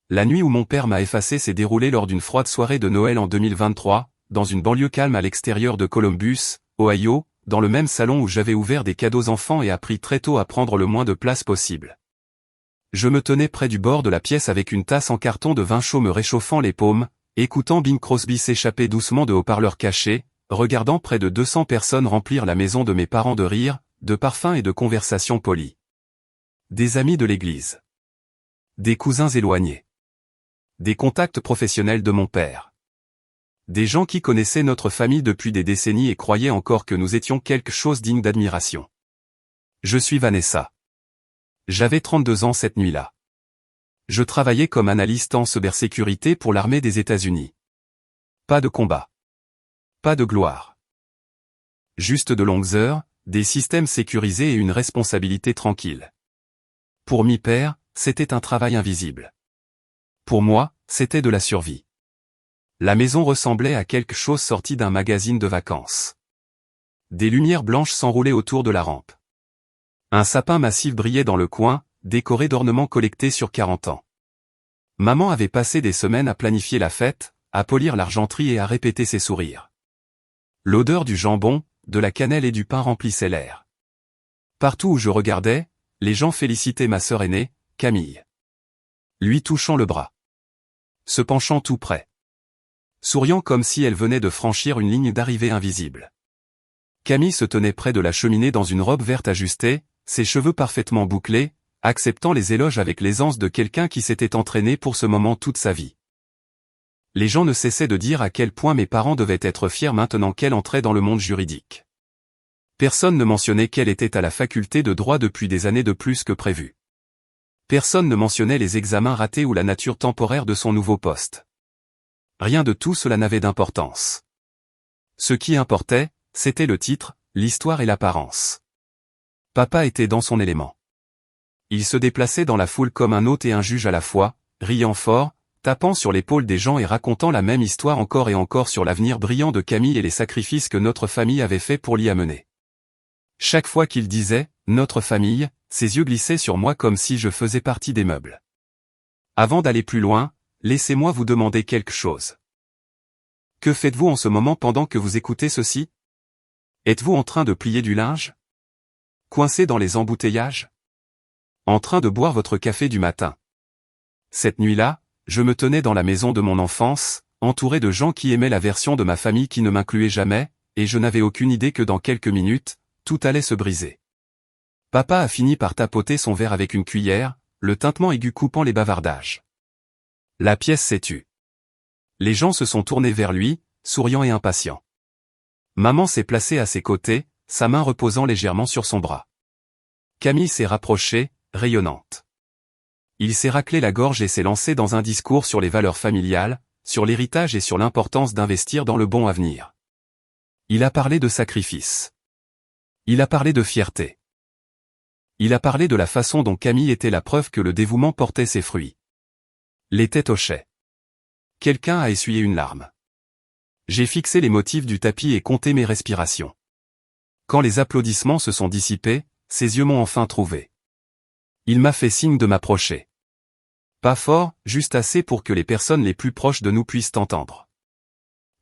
La nuit où mon père m'a effacé s'est déroulée lors d'une froide soirée de Noël en 2023, dans une banlieue calme à l'extérieur de Columbus, Ohio, dans le même salon où j'avais ouvert des cadeaux enfants et appris très tôt à prendre le moins de place possible. Je me tenais près du bord de la pièce avec une tasse en carton de vin chaud me réchauffant les paumes, écoutant Bing Crosby s'échapper doucement de haut-parleurs cachés, regardant près de 200 personnes remplir la maison de mes parents de rires, de parfums et de conversations polies. Des amis de l'église. Des cousins éloignés. Des contacts professionnels de mon père. Des gens qui connaissaient notre famille depuis des décennies et croyaient encore que nous étions quelque chose digne d'admiration. Je suis Vanessa. J'avais 32 ans cette nuit-là. Je travaillais comme analyste en cybersécurité pour l'armée des États-Unis. Pas de combat. Pas de gloire. Juste de longues heures, des systèmes sécurisés et une responsabilité tranquille. Pour mi père, c'était un travail invisible. Pour moi, c'était de la survie. La maison ressemblait à quelque chose sorti d'un magazine de vacances. Des lumières blanches s'enroulaient autour de la rampe. Un sapin massif brillait dans le coin, décoré d'ornements collectés sur 40 ans. Maman avait passé des semaines à planifier la fête, à polir l'argenterie et à répéter ses sourires. L'odeur du jambon, de la cannelle et du pain remplissait l'air. Partout où je regardais, les gens félicitaient ma sœur aînée, Camille. Lui touchant le bras. Se penchant tout près. Souriant comme si elle venait de franchir une ligne d'arrivée invisible. Camille se tenait près de la cheminée dans une robe verte ajustée, ses cheveux parfaitement bouclés, acceptant les éloges avec l'aisance de quelqu'un qui s'était entraîné pour ce moment toute sa vie. Les gens ne cessaient de dire à quel point mes parents devaient être fiers maintenant qu'elle entrait dans le monde juridique. Personne ne mentionnait qu'elle était à la faculté de droit depuis des années de plus que prévu. Personne ne mentionnait les examens ratés ou la nature temporaire de son nouveau poste. Rien de tout cela n'avait d'importance. Ce qui importait, c'était le titre, l'histoire et l'apparence. Papa était dans son élément. Il se déplaçait dans la foule comme un hôte et un juge à la fois, riant fort, tapant sur l'épaule des gens et racontant la même histoire encore et encore sur l'avenir brillant de Camille et les sacrifices que notre famille avait faits pour l'y amener. Chaque fois qu'il disait « notre famille », ses yeux glissaient sur moi comme si je faisais partie des meubles. Avant d'aller plus loin, laissez-moi vous demander quelque chose. Que faites-vous en ce moment pendant que vous écoutez ceci? Êtes-vous en train de plier du linge? Coincé dans les embouteillages? En train de boire votre café du matin? Cette nuit-là, je me tenais dans la maison de mon enfance, entouré de gens qui aimaient la version de ma famille qui ne m'incluait jamais, et je n'avais aucune idée que dans quelques minutes, tout allait se briser. Papa a fini par tapoter son verre avec une cuillère, le tintement aigu coupant les bavardages. La pièce s'est tue. Les gens se sont tournés vers lui, souriants et impatients. Maman s'est placée à ses côtés, sa main reposant légèrement sur son bras. Camille s'est rapprochée, rayonnante. Il s'est raclé la gorge et s'est lancé dans un discours sur les valeurs familiales, sur l'héritage et sur l'importance d'investir dans le bon avenir. Il a parlé de sacrifice. Il a parlé de fierté. Il a parlé de la façon dont Camille était la preuve que le dévouement portait ses fruits. Les têtes hochaient. Quelqu'un a essuyé une larme. J'ai fixé les motifs du tapis et compté mes respirations. Quand les applaudissements se sont dissipés, ses yeux m'ont enfin trouvé. Il m'a fait signe de m'approcher. Pas fort, juste assez pour que les personnes les plus proches de nous puissent entendre.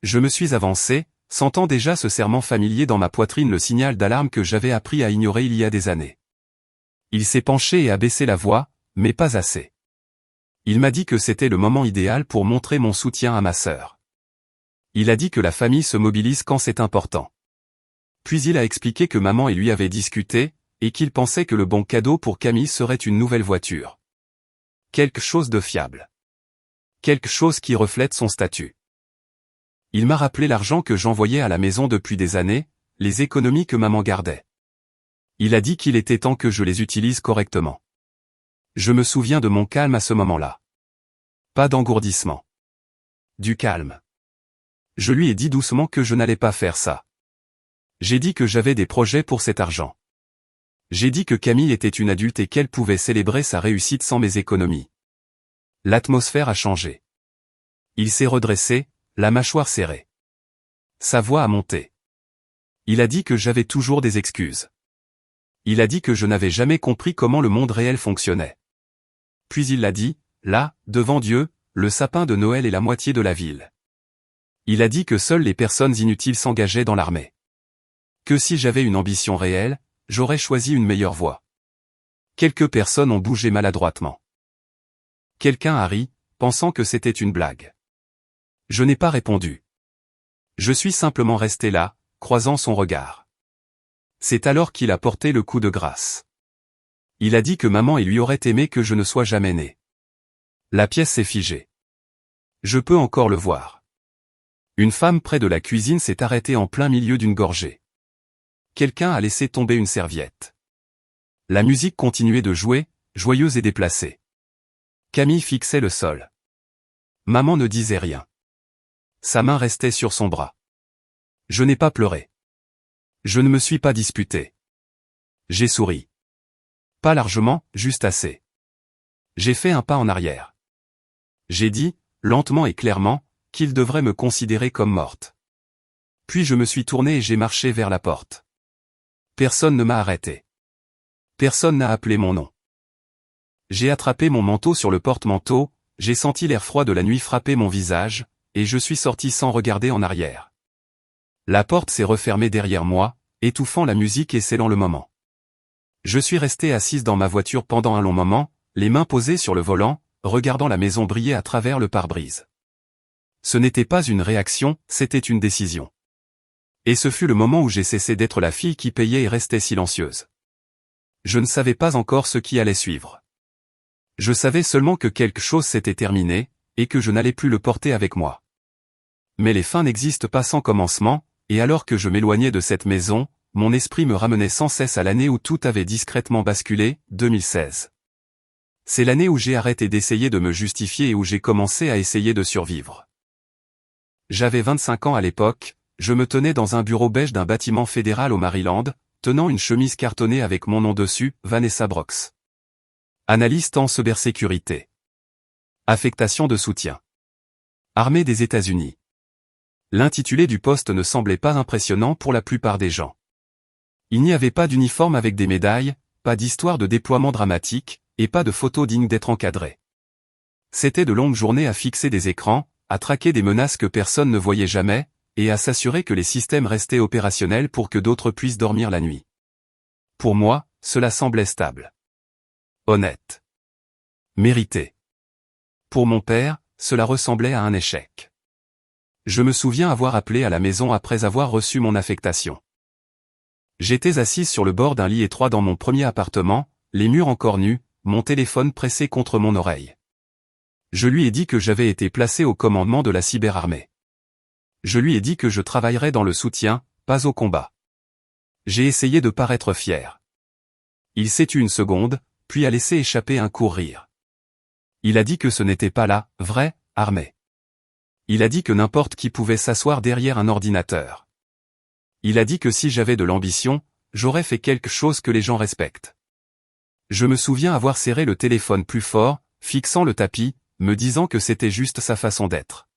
Je me suis avancé, sentant déjà ce serrement familier dans ma poitrine, le signal d'alarme que j'avais appris à ignorer il y a des années. Il s'est penché et a baissé la voix, mais pas assez. Il m'a dit que c'était le moment idéal pour montrer mon soutien à ma sœur. Il a dit que la famille se mobilise quand c'est important. Puis il a expliqué que maman et lui avaient discuté, et qu'il pensait que le bon cadeau pour Camille serait une nouvelle voiture. Quelque chose de fiable. Quelque chose qui reflète son statut. Il m'a rappelé l'argent que j'envoyais à la maison depuis des années, les économies que maman gardait. Il a dit qu'il était temps que je les utilise correctement. Je me souviens de mon calme à ce moment-là. Pas d'engourdissement. Du calme. Je lui ai dit doucement que je n'allais pas faire ça. J'ai dit que j'avais des projets pour cet argent. J'ai dit que Camille était une adulte et qu'elle pouvait célébrer sa réussite sans mes économies. L'atmosphère a changé. Il s'est redressé, la mâchoire serrée. Sa voix a monté. Il a dit que j'avais toujours des excuses. Il a dit que je n'avais jamais compris comment le monde réel fonctionnait. Puis il a dit, là, devant Dieu, le sapin de Noël est la moitié de la ville. Il a dit que seules les personnes inutiles s'engageaient dans l'armée. Que si j'avais une ambition réelle, j'aurais choisi une meilleure voie. Quelques personnes ont bougé maladroitement. Quelqu'un a ri, pensant que c'était une blague. Je n'ai pas répondu. Je suis simplement resté là, croisant son regard. C'est alors qu'il a porté le coup de grâce. Il a dit que maman et lui auraient aimé que je ne sois jamais né. La pièce s'est figée. Je peux encore le voir. Une femme près de la cuisine s'est arrêtée en plein milieu d'une gorgée. Quelqu'un a laissé tomber une serviette. La musique continuait de jouer, joyeuse et déplacée. Camille fixait le sol. Maman ne disait rien. Sa main restait sur son bras. Je n'ai pas pleuré. Je ne me suis pas disputé. J'ai souri. Pas largement, juste assez. J'ai fait un pas en arrière. J'ai dit, lentement et clairement, qu'il devrait me considérer comme morte. Puis je me suis tourné et j'ai marché vers la porte. Personne ne m'a arrêté. Personne n'a appelé mon nom. J'ai attrapé mon manteau sur le porte-manteau, j'ai senti l'air froid de la nuit frapper mon visage, et je suis sorti sans regarder en arrière. La porte s'est refermée derrière moi, étouffant la musique et scellant le moment. Je suis resté assise dans ma voiture pendant un long moment, les mains posées sur le volant, regardant la maison briller à travers le pare-brise. Ce n'était pas une réaction, c'était une décision. Et ce fut le moment où j'ai cessé d'être la fille qui payait et restait silencieuse. Je ne savais pas encore ce qui allait suivre. Je savais seulement que quelque chose s'était terminé, et que je n'allais plus le porter avec moi. Mais les fins n'existent pas sans commencement, et alors que je m'éloignais de cette maison, mon esprit me ramenait sans cesse à l'année où tout avait discrètement basculé, 2016. C'est l'année où j'ai arrêté d'essayer de me justifier et où j'ai commencé à essayer de survivre. J'avais 25 ans à l'époque, je me tenais dans un bureau beige d'un bâtiment fédéral au Maryland, tenant une chemise cartonnée avec mon nom dessus, Vanessa Brox. Analyste en cybersécurité. Affectation de soutien. Armée des États-Unis. L'intitulé du poste ne semblait pas impressionnant pour la plupart des gens. Il n'y avait pas d'uniforme avec des médailles, pas d'histoire de déploiement dramatique, et pas de photos dignes d'être encadrées. C'était de longues journées à fixer des écrans, à traquer des menaces que personne ne voyait jamais, et à s'assurer que les systèmes restaient opérationnels pour que d'autres puissent dormir la nuit. Pour moi, cela semblait stable. Honnête. Mérité. Pour mon père, cela ressemblait à un échec. Je me souviens avoir appelé à la maison après avoir reçu mon affectation. J'étais assise sur le bord d'un lit étroit dans mon premier appartement, les murs encore nus, mon téléphone pressé contre mon oreille. Je lui ai dit que j'avais été placé au commandement de la cyberarmée. Je lui ai dit que je travaillerais dans le soutien, pas au combat. J'ai essayé de paraître fier. Il s'est tu une seconde, puis a laissé échapper un court rire. Il a dit que ce n'était pas la vraie armée. Il a dit que n'importe qui pouvait s'asseoir derrière un ordinateur. Il a dit que si j'avais de l'ambition, j'aurais fait quelque chose que les gens respectent. Je me souviens avoir serré le téléphone plus fort, fixant le tapis, me disant que c'était juste sa façon d'être.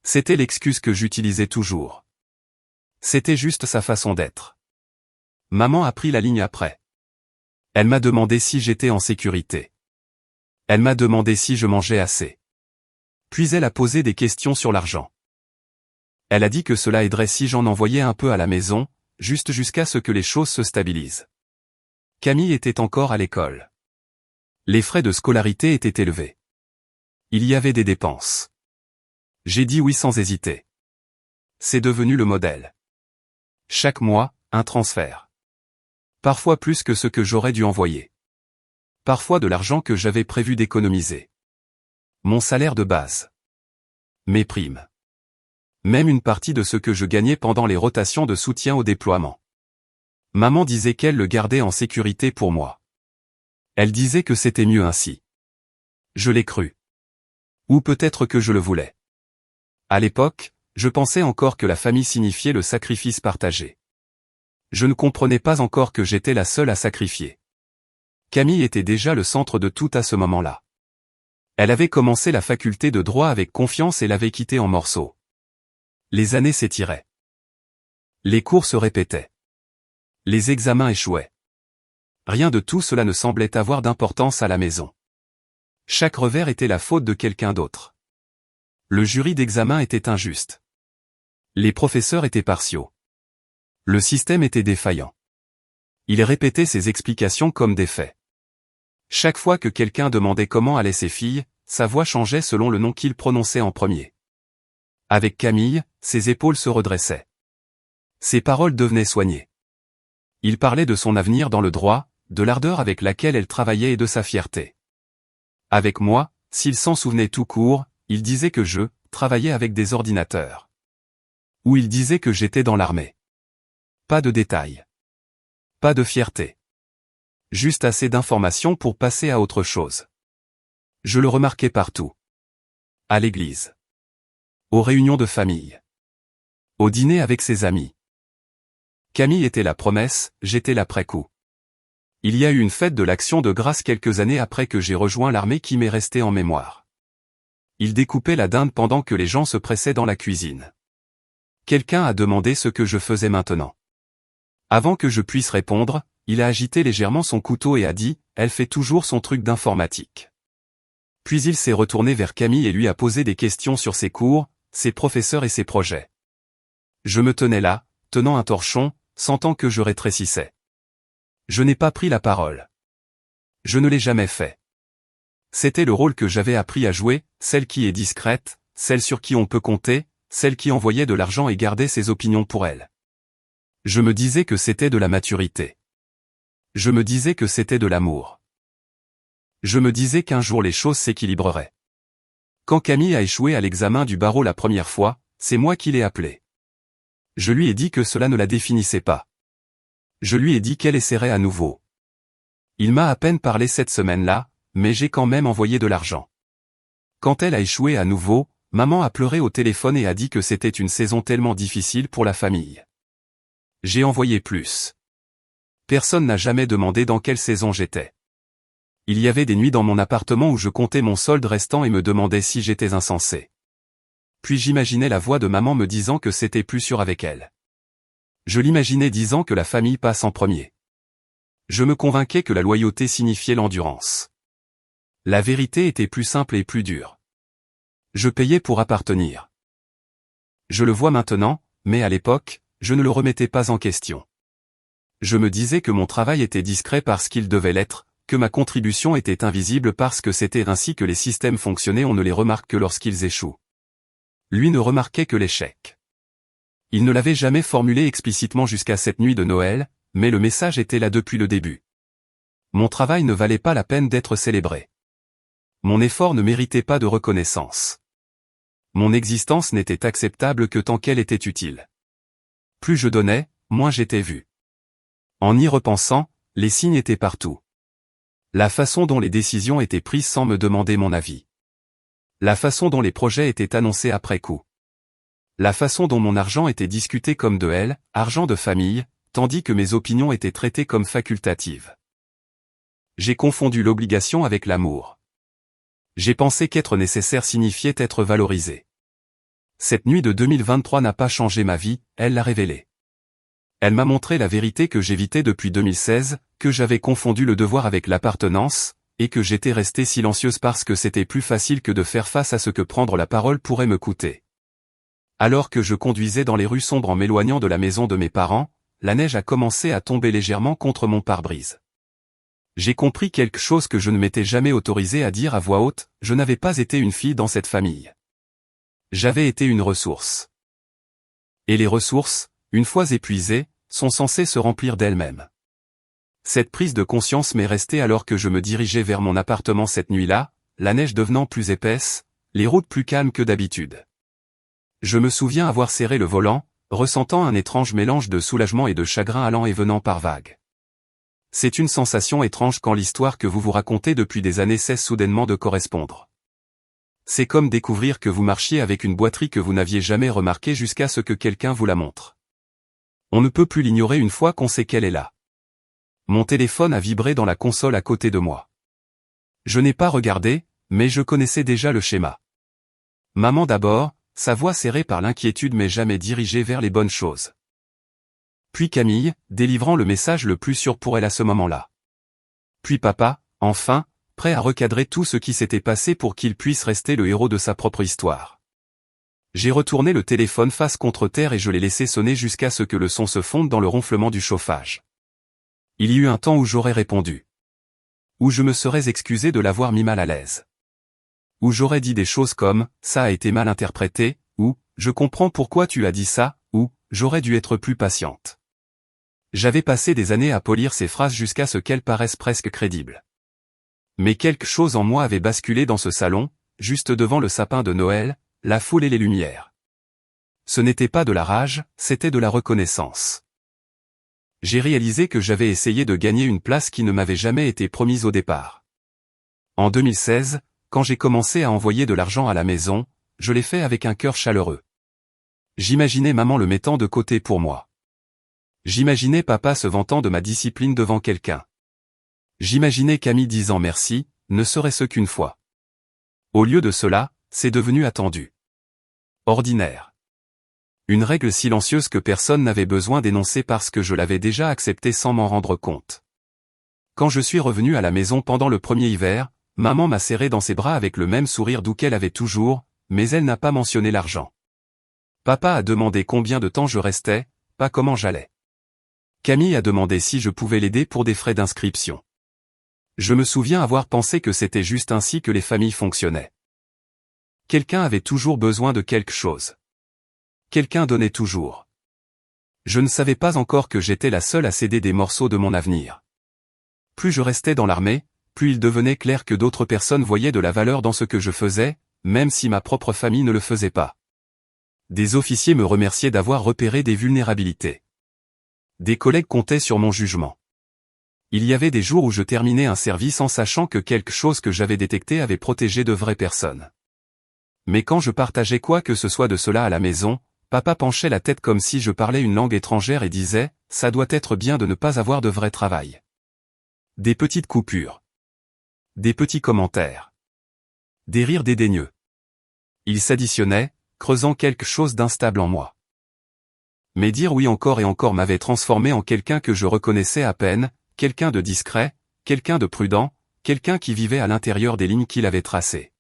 C'était l'excuse que j'utilisais toujours. C'était juste sa façon d'être. Maman a pris la ligne après. Elle m'a demandé si j'étais en sécurité. Elle m'a demandé si je mangeais assez. Puis elle a posé des questions sur l'argent. Elle a dit que cela aiderait si j'en envoyais un peu à la maison, juste jusqu'à ce que les choses se stabilisent. Camille était encore à l'école. Les frais de scolarité étaient élevés. Il y avait des dépenses. J'ai dit oui sans hésiter. C'est devenu le modèle. Chaque mois, un transfert. Parfois plus que ce que j'aurais dû envoyer. Parfois de l'argent que j'avais prévu d'économiser. Mon salaire de base. Mes primes. Même une partie de ce que je gagnais pendant les rotations de soutien au déploiement. Maman disait qu'elle le gardait en sécurité pour moi. Elle disait que c'était mieux ainsi. Je l'ai cru. Ou peut-être que je le voulais. À l'époque, je pensais encore que la famille signifiait le sacrifice partagé. Je ne comprenais pas encore que j'étais la seule à sacrifier. Camille était déjà le centre de tout à ce moment-là. Elle avait commencé la faculté de droit avec confiance et l'avait quittée en morceaux. Les années s'étiraient. Les cours se répétaient. Les examens échouaient. Rien de tout cela ne semblait avoir d'importance à la maison. Chaque revers était la faute de quelqu'un d'autre. Le jury d'examen était injuste. Les professeurs étaient partiaux. Le système était défaillant. Il répétait ses explications comme des faits. Chaque fois que quelqu'un demandait comment allaient ses filles, sa voix changeait selon le nom qu'il prononçait en premier. Avec Camille, ses épaules se redressaient. Ses paroles devenaient soignées. Il parlait de son avenir dans le droit, de l'ardeur avec laquelle elle travaillait et de sa fierté. Avec moi, s'il s'en souvenait tout court, il disait que je travaillais avec des ordinateurs. Ou il disait que j'étais dans l'armée. Pas de détails. Pas de fierté. Juste assez d'informations pour passer à autre chose. Je le remarquais partout. À l'église. Aux réunions de famille. Au dîner avec ses amis. Camille était la promesse, j'étais l'après-coup. Il y a eu une fête de l'Action de grâce quelques années après que j'ai rejoint l'armée qui m'est restée en mémoire. Il découpait la dinde pendant que les gens se pressaient dans la cuisine. Quelqu'un a demandé ce que je faisais maintenant. Avant que je puisse répondre, il a agité légèrement son couteau et a dit « Elle fait toujours son truc d'informatique ». Puis il s'est retourné vers Camille et lui a posé des questions sur ses cours, ses professeurs et ses projets. Je me tenais là, tenant un torchon, sentant que je rétrécissais. Je n'ai pas pris la parole. Je ne l'ai jamais fait. C'était le rôle que j'avais appris à jouer, celle qui est discrète, celle sur qui on peut compter, celle qui envoyait de l'argent et gardait ses opinions pour elle. Je me disais que c'était de la maturité. Je me disais que c'était de l'amour. Je me disais qu'un jour les choses s'équilibreraient. Quand Camille a échoué à l'examen du barreau la première fois, c'est moi qui l'ai appelé. Je lui ai dit que cela ne la définissait pas. Je lui ai dit qu'elle essaierait à nouveau. Il m'a à peine parlé cette semaine-là, mais j'ai quand même envoyé de l'argent. Quand elle a échoué à nouveau, maman a pleuré au téléphone et a dit que c'était une saison tellement difficile pour la famille. J'ai envoyé plus. Personne n'a jamais demandé dans quelle saison j'étais. Il y avait des nuits dans mon appartement où je comptais mon solde restant et me demandais si j'étais insensé. Puis j'imaginais la voix de maman me disant que c'était plus sûr avec elle. Je l'imaginais disant que la famille passe en premier. Je me convainquais que la loyauté signifiait l'endurance. La vérité était plus simple et plus dure. Je payais pour appartenir. Je le vois maintenant, mais à l'époque, je ne le remettais pas en question. Je me disais que mon travail était discret parce qu'il devait l'être, que ma contribution était invisible parce que c'était ainsi que les systèmes fonctionnaient, on ne les remarque que lorsqu'ils échouent. Lui ne remarquait que l'échec. Il ne l'avait jamais formulé explicitement jusqu'à cette nuit de Noël, mais le message était là depuis le début. Mon travail ne valait pas la peine d'être célébré. Mon effort ne méritait pas de reconnaissance. Mon existence n'était acceptable que tant qu'elle était utile. Plus je donnais, moins j'étais vu. En y repensant, les signes étaient partout. La façon dont les décisions étaient prises sans me demander mon avis. La façon dont les projets étaient annoncés après coup. La façon dont mon argent était discuté comme de elle, argent de famille, tandis que mes opinions étaient traitées comme facultatives. J'ai confondu l'obligation avec l'amour. J'ai pensé qu'être nécessaire signifiait être valorisé. Cette nuit de 2023 n'a pas changé ma vie, elle l'a révélée. Elle m'a montré la vérité que j'évitais depuis 2016, que j'avais confondu le devoir avec l'appartenance, et que j'étais restée silencieuse parce que c'était plus facile que de faire face à ce que prendre la parole pourrait me coûter. Alors que je conduisais dans les rues sombres en m'éloignant de la maison de mes parents, la neige a commencé à tomber légèrement contre mon pare-brise. J'ai compris quelque chose que je ne m'étais jamais autorisé à dire à voix haute, je n'avais pas été une fille dans cette famille. J'avais été une ressource. Et les ressources, une fois épuisées, sont censées se remplir d'elles-mêmes. Cette prise de conscience m'est restée alors que je me dirigeais vers mon appartement cette nuit-là, la neige devenant plus épaisse, les routes plus calmes que d'habitude. Je me souviens avoir serré le volant, ressentant un étrange mélange de soulagement et de chagrin allant et venant par vagues. C'est une sensation étrange quand l'histoire que vous vous racontez depuis des années cesse soudainement de correspondre. C'est comme découvrir que vous marchiez avec une boiterie que vous n'aviez jamais remarquée jusqu'à ce que quelqu'un vous la montre. On ne peut plus l'ignorer une fois qu'on sait qu'elle est là. Mon téléphone a vibré dans la console à côté de moi. Je n'ai pas regardé, mais je connaissais déjà le schéma. Maman d'abord, sa voix serrée par l'inquiétude mais jamais dirigée vers les bonnes choses. Puis Camille, délivrant le message le plus sûr pour elle à ce moment-là. Puis papa, enfin, prêt à recadrer tout ce qui s'était passé pour qu'il puisse rester le héros de sa propre histoire. J'ai retourné le téléphone face contre terre et je l'ai laissé sonner jusqu'à ce que le son se fonde dans le ronflement du chauffage. Il y eut un temps où j'aurais répondu. Où je me serais excusé de l'avoir mis mal à l'aise. Où j'aurais dit des choses comme « ça a été mal interprété » ou « je comprends pourquoi tu as dit ça » ou « j'aurais dû être plus patiente ». J'avais passé des années à polir ces phrases jusqu'à ce qu'elles paraissent presque crédibles. Mais quelque chose en moi avait basculé dans ce salon, juste devant le sapin de Noël, la foule et les lumières. Ce n'était pas de la rage, c'était de la reconnaissance. J'ai réalisé que j'avais essayé de gagner une place qui ne m'avait jamais été promise au départ. En 2016, quand j'ai commencé à envoyer de l'argent à la maison, je l'ai fait avec un cœur chaleureux. J'imaginais maman le mettant de côté pour moi. J'imaginais papa se vantant de ma discipline devant quelqu'un. J'imaginais Camille disant merci, ne serait-ce qu'une fois. Au lieu de cela, c'est devenu attendu. Ordinaire. Une règle silencieuse que personne n'avait besoin d'énoncer parce que je l'avais déjà acceptée sans m'en rendre compte. Quand je suis revenu à la maison pendant le premier hiver, maman m'a serré dans ses bras avec le même sourire doux qu'elle avait toujours, mais elle n'a pas mentionné l'argent. Papa a demandé combien de temps je restais, pas comment j'allais. Camille a demandé si je pouvais l'aider pour des frais d'inscription. Je me souviens avoir pensé que c'était juste ainsi que les familles fonctionnaient. Quelqu'un avait toujours besoin de quelque chose. Quelqu'un donnait toujours. Je ne savais pas encore que j'étais la seule à céder des morceaux de mon avenir. Plus je restais dans l'armée, plus il devenait clair que d'autres personnes voyaient de la valeur dans ce que je faisais, même si ma propre famille ne le faisait pas. Des officiers me remerciaient d'avoir repéré des vulnérabilités. Des collègues comptaient sur mon jugement. Il y avait des jours où je terminais un service en sachant que quelque chose que j'avais détecté avait protégé de vraies personnes. Mais quand je partageais quoi que ce soit de cela à la maison, papa penchait la tête comme si je parlais une langue étrangère et disait « ça doit être bien de ne pas avoir de vrai travail ». Des petites coupures. Des petits commentaires. Des rires dédaigneux. Ils s'additionnaient, creusant quelque chose d'instable en moi. Mais dire oui encore et encore m'avait transformé en quelqu'un que je reconnaissais à peine, quelqu'un de discret, quelqu'un de prudent, quelqu'un qui vivait à l'intérieur des lignes qu'il avait tracées.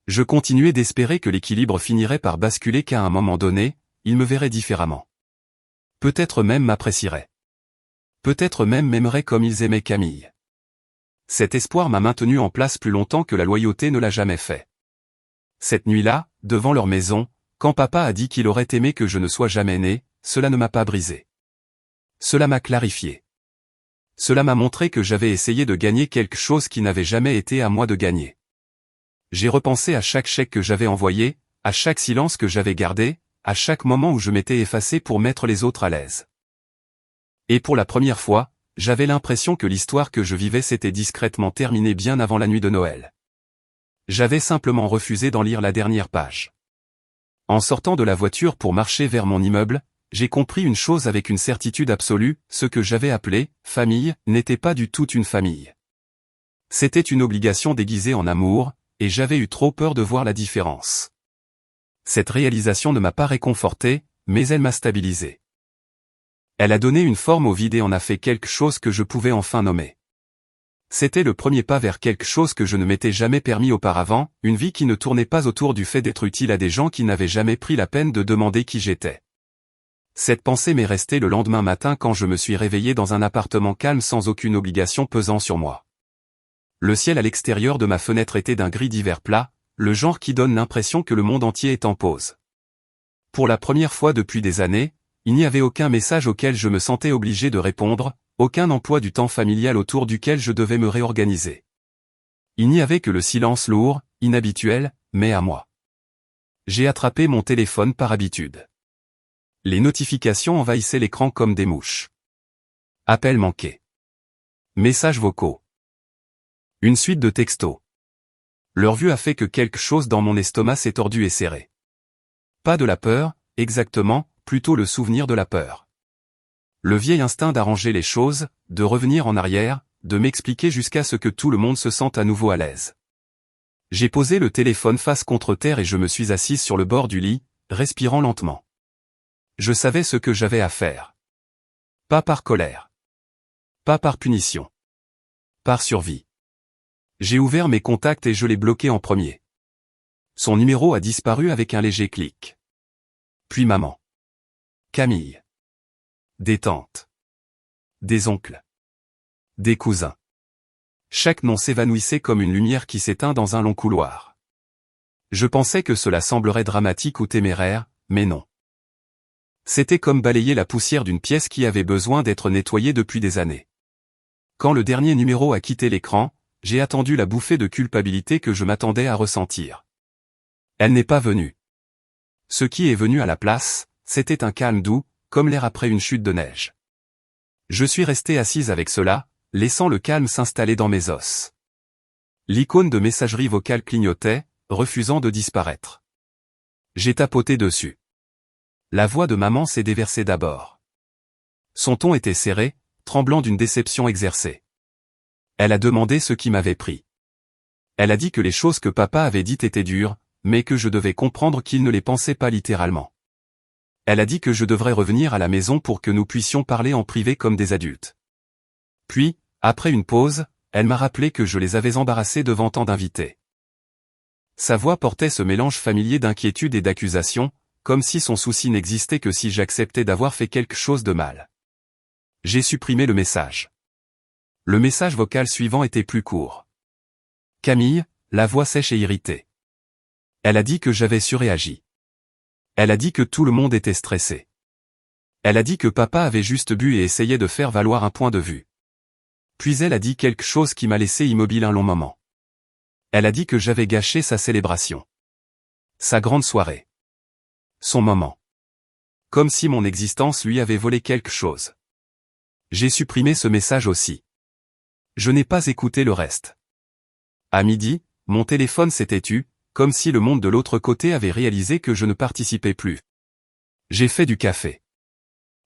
Je continuais d'espérer que l'équilibre finirait par basculer qu'à un moment donné, il me verrait différemment. Peut-être même m'apprécierait. Peut-être même m'aimerait comme ils aimaient Camille. Cet espoir m'a maintenu en place plus longtemps que la loyauté ne l'a jamais fait. Cette nuit-là, devant leur maison, quand papa a dit qu'il aurait aimé que je ne sois jamais né, cela ne m'a pas brisé. Cela m'a clarifié. Cela m'a montré que j'avais essayé de gagner quelque chose qui n'avait jamais été à moi de gagner. J'ai repensé à chaque chèque que j'avais envoyé, à chaque silence que j'avais gardé, à chaque moment où je m'étais effacé pour mettre les autres à l'aise. Et pour la première fois, j'avais l'impression que l'histoire que je vivais s'était discrètement terminée bien avant la nuit de Noël. J'avais simplement refusé d'en lire la dernière page. En sortant de la voiture pour marcher vers mon immeuble, j'ai compris une chose avec une certitude absolue, ce que j'avais appelé « famille » n'était pas du tout une famille. C'était une obligation déguisée en amour, et j'avais eu trop peur de voir la différence. Cette réalisation ne m'a pas réconforté, mais elle m'a stabilisé. Elle a donné une forme au vide et en a fait quelque chose que je pouvais enfin nommer. C'était le premier pas vers quelque chose que je ne m'étais jamais permis auparavant, une vie qui ne tournait pas autour du fait d'être utile à des gens qui n'avaient jamais pris la peine de demander qui j'étais. Cette pensée m'est restée le lendemain matin quand je me suis réveillé dans un appartement calme sans aucune obligation pesant sur moi. Le ciel à l'extérieur de ma fenêtre était d'un gris d'hiver plat, le genre qui donne l'impression que le monde entier est en pause. Pour la première fois depuis des années, il n'y avait aucun message auquel je me sentais obligé de répondre, aucun emploi du temps familial autour duquel je devais me réorganiser. Il n'y avait que le silence lourd, inhabituel, mais à moi. J'ai attrapé mon téléphone par habitude. Les notifications envahissaient l'écran comme des mouches. Appels manqués. Messages vocaux. Une suite de textos. Leur vue a fait que quelque chose dans mon estomac s'est tordu et serré. Pas de la peur, exactement, plutôt le souvenir de la peur. Le vieil instinct d'arranger les choses, de revenir en arrière, de m'expliquer jusqu'à ce que tout le monde se sente à nouveau à l'aise. J'ai posé le téléphone face contre terre et je me suis assise sur le bord du lit, respirant lentement. Je savais ce que j'avais à faire. Pas par colère. Pas par punition. Par survie. J'ai ouvert mes contacts et je l'ai bloqué en premier. Son numéro a disparu avec un léger clic. Puis maman. Camille. Des tantes. Des oncles. Des cousins. Chaque nom s'évanouissait comme une lumière qui s'éteint dans un long couloir. Je pensais que cela semblerait dramatique ou téméraire, mais non. C'était comme balayer la poussière d'une pièce qui avait besoin d'être nettoyée depuis des années. Quand le dernier numéro a quitté l'écran, j'ai attendu la bouffée de culpabilité que je m'attendais à ressentir. Elle n'est pas venue. Ce qui est venu à la place, c'était un calme doux, comme l'air après une chute de neige. Je suis resté assise avec cela, laissant le calme s'installer dans mes os. L'icône de messagerie vocale clignotait, refusant de disparaître. J'ai tapoté dessus. La voix de maman s'est déversée d'abord. Son ton était serré, tremblant d'une déception exercée. Elle a demandé ce qui m'avait pris. Elle a dit que les choses que papa avait dites étaient dures, mais que je devais comprendre qu'il ne les pensait pas littéralement. Elle a dit que je devrais revenir à la maison pour que nous puissions parler en privé comme des adultes. Puis, après une pause, elle m'a rappelé que je les avais embarrassés devant tant d'invités. Sa voix portait ce mélange familier d'inquiétude et d'accusation, comme si son souci n'existait que si j'acceptais d'avoir fait quelque chose de mal. J'ai supprimé le message. Le message vocal suivant était plus court. Camille, la voix sèche et irritée. Elle a dit que j'avais surréagi. Elle a dit que tout le monde était stressé. Elle a dit que papa avait juste bu et essayait de faire valoir un point de vue. Puis elle a dit quelque chose qui m'a laissé immobile un long moment. Elle a dit que j'avais gâché sa célébration. Sa grande soirée. Son moment. Comme si mon existence lui avait volé quelque chose. J'ai supprimé ce message aussi. Je n'ai pas écouté le reste. À midi, mon téléphone s'était tu, comme si le monde de l'autre côté avait réalisé que je ne participais plus. J'ai fait du café.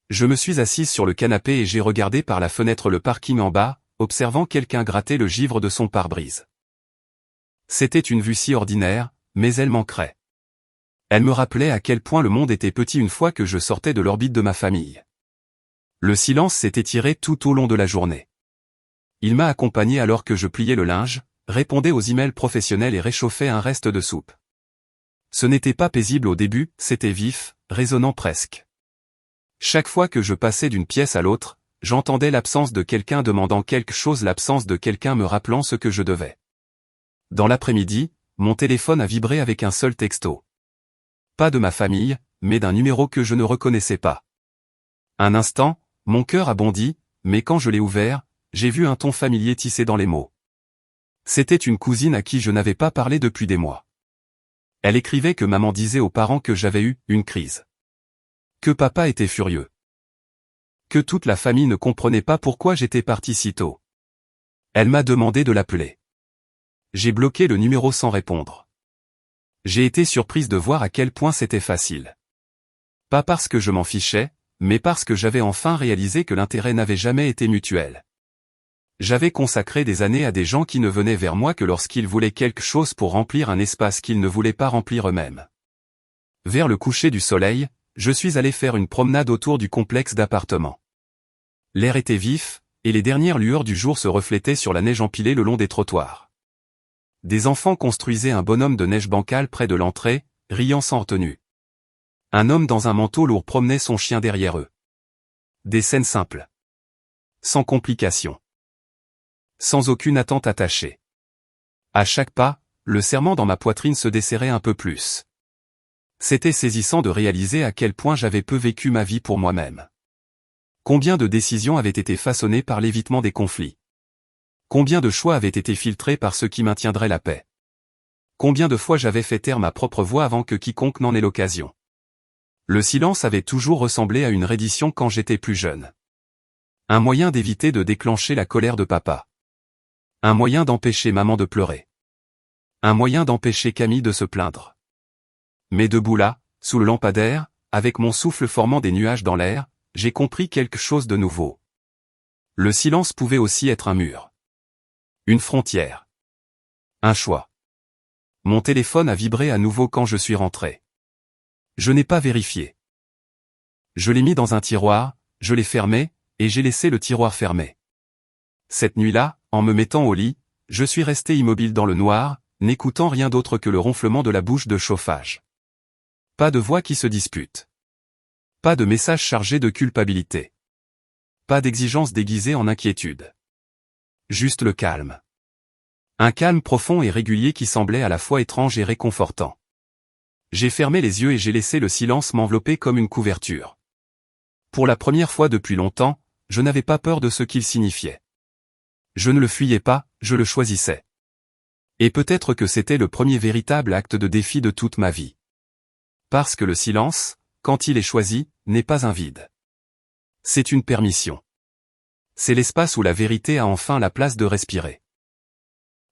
Je me suis assise sur le canapé et j'ai regardé par la fenêtre le parking en bas, observant quelqu'un gratter le givre de son pare-brise. C'était une vue si ordinaire, mais elle manquerait. Elle me rappelait à quel point le monde était petit une fois que je sortais de l'orbite de ma famille. Le silence s'est étiré tout au long de la journée. Il m'a accompagné alors que je pliais le linge, répondais aux emails professionnels et réchauffais un reste de soupe. Ce n'était pas paisible au début, c'était vif, résonnant presque. Chaque fois que je passais d'une pièce à l'autre, j'entendais l'absence de quelqu'un demandant quelque chose, l'absence de quelqu'un me rappelant ce que je devais. Dans l'après-midi, mon téléphone a vibré avec un seul texto. Pas de ma famille, mais d'un numéro que je ne reconnaissais pas. Un instant, mon cœur a bondi, mais quand je l'ai ouvert, j'ai vu un ton familier tissé dans les mots. C'était une cousine à qui je n'avais pas parlé depuis des mois. Elle écrivait que maman disait aux parents que j'avais eu une crise. Que papa était furieux. Que toute la famille ne comprenait pas pourquoi j'étais parti si tôt. Elle m'a demandé de l'appeler. J'ai bloqué le numéro sans répondre. J'ai été surprise de voir à quel point c'était facile. Pas parce que je m'en fichais, mais parce que j'avais enfin réalisé que l'intérêt n'avait jamais été mutuel. J'avais consacré des années à des gens qui ne venaient vers moi que lorsqu'ils voulaient quelque chose pour remplir un espace qu'ils ne voulaient pas remplir eux-mêmes. Vers le coucher du soleil, je suis allé faire une promenade autour du complexe d'appartements. L'air était vif, et les dernières lueurs du jour se reflétaient sur la neige empilée le long des trottoirs. Des enfants construisaient un bonhomme de neige bancal près de l'entrée, riant sans retenue. Un homme dans un manteau lourd promenait son chien derrière eux. Des scènes simples. Sans complications. Sans aucune attente attachée. À chaque pas, le serrement dans ma poitrine se desserrait un peu plus. C'était saisissant de réaliser à quel point j'avais peu vécu ma vie pour moi-même. Combien de décisions avaient été façonnées par l'évitement des conflits? Combien de choix avaient été filtrés par ceux qui maintiendraient la paix? Combien de fois j'avais fait taire ma propre voix avant que quiconque n'en ait l'occasion? Le silence avait toujours ressemblé à une reddition quand j'étais plus jeune. Un moyen d'éviter de déclencher la colère de papa. Un moyen d'empêcher maman de pleurer. Un moyen d'empêcher Camille de se plaindre. Mais debout là, sous le lampadaire, avec mon souffle formant des nuages dans l'air, j'ai compris quelque chose de nouveau. Le silence pouvait aussi être un mur. Une frontière. Un choix. Mon téléphone a vibré à nouveau quand je suis rentré. Je n'ai pas vérifié. Je l'ai mis dans un tiroir, je l'ai fermé, et j'ai laissé le tiroir fermé. Cette nuit-là, en me mettant au lit, Je suis resté immobile dans le noir, n'écoutant rien d'autre que le ronflement de la bouche de chauffage. Pas de voix qui se dispute. Pas de message chargé de culpabilité. Pas d'exigence déguisée en inquiétude. Juste le calme. Un calme profond et régulier qui semblait à la fois étrange et réconfortant. J'ai fermé les yeux et j'ai laissé le silence m'envelopper comme une couverture. Pour la première fois depuis longtemps, je n'avais pas peur de ce qu'il signifiait. Je ne le fuyais pas, je le choisissais. Et peut-être que c'était le premier véritable acte de défi de toute ma vie. Parce que le silence, quand il est choisi, n'est pas un vide. C'est une permission. C'est l'espace où la vérité a enfin la place de respirer.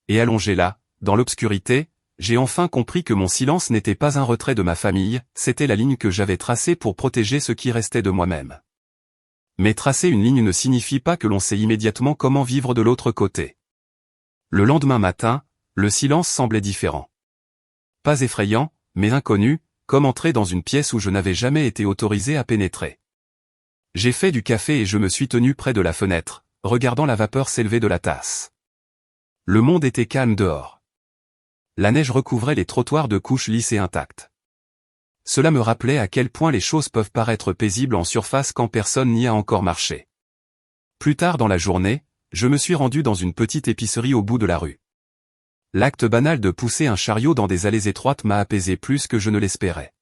Et allongé là, dans l'obscurité, j'ai enfin compris que mon silence n'était pas un retrait de ma famille, c'était la ligne que j'avais tracée pour protéger ce qui restait de moi-même. Mais tracer une ligne ne signifie pas que l'on sait immédiatement comment vivre de l'autre côté. Le lendemain matin, le silence semblait différent. Pas effrayant, mais inconnu, comme entrer dans une pièce où je n'avais jamais été autorisé à pénétrer. J'ai fait du café et je me suis tenu près de la fenêtre, regardant la vapeur s'élever de la tasse. Le monde était calme dehors. La neige recouvrait les trottoirs de couches lisses et intactes. Cela me rappelait à quel point les choses peuvent paraître paisibles en surface quand personne n'y a encore marché. Plus tard dans la journée, je me suis rendu dans une petite épicerie au bout de la rue. L'acte banal de pousser un chariot dans des allées étroites m'a apaisé plus que je ne l'espérais.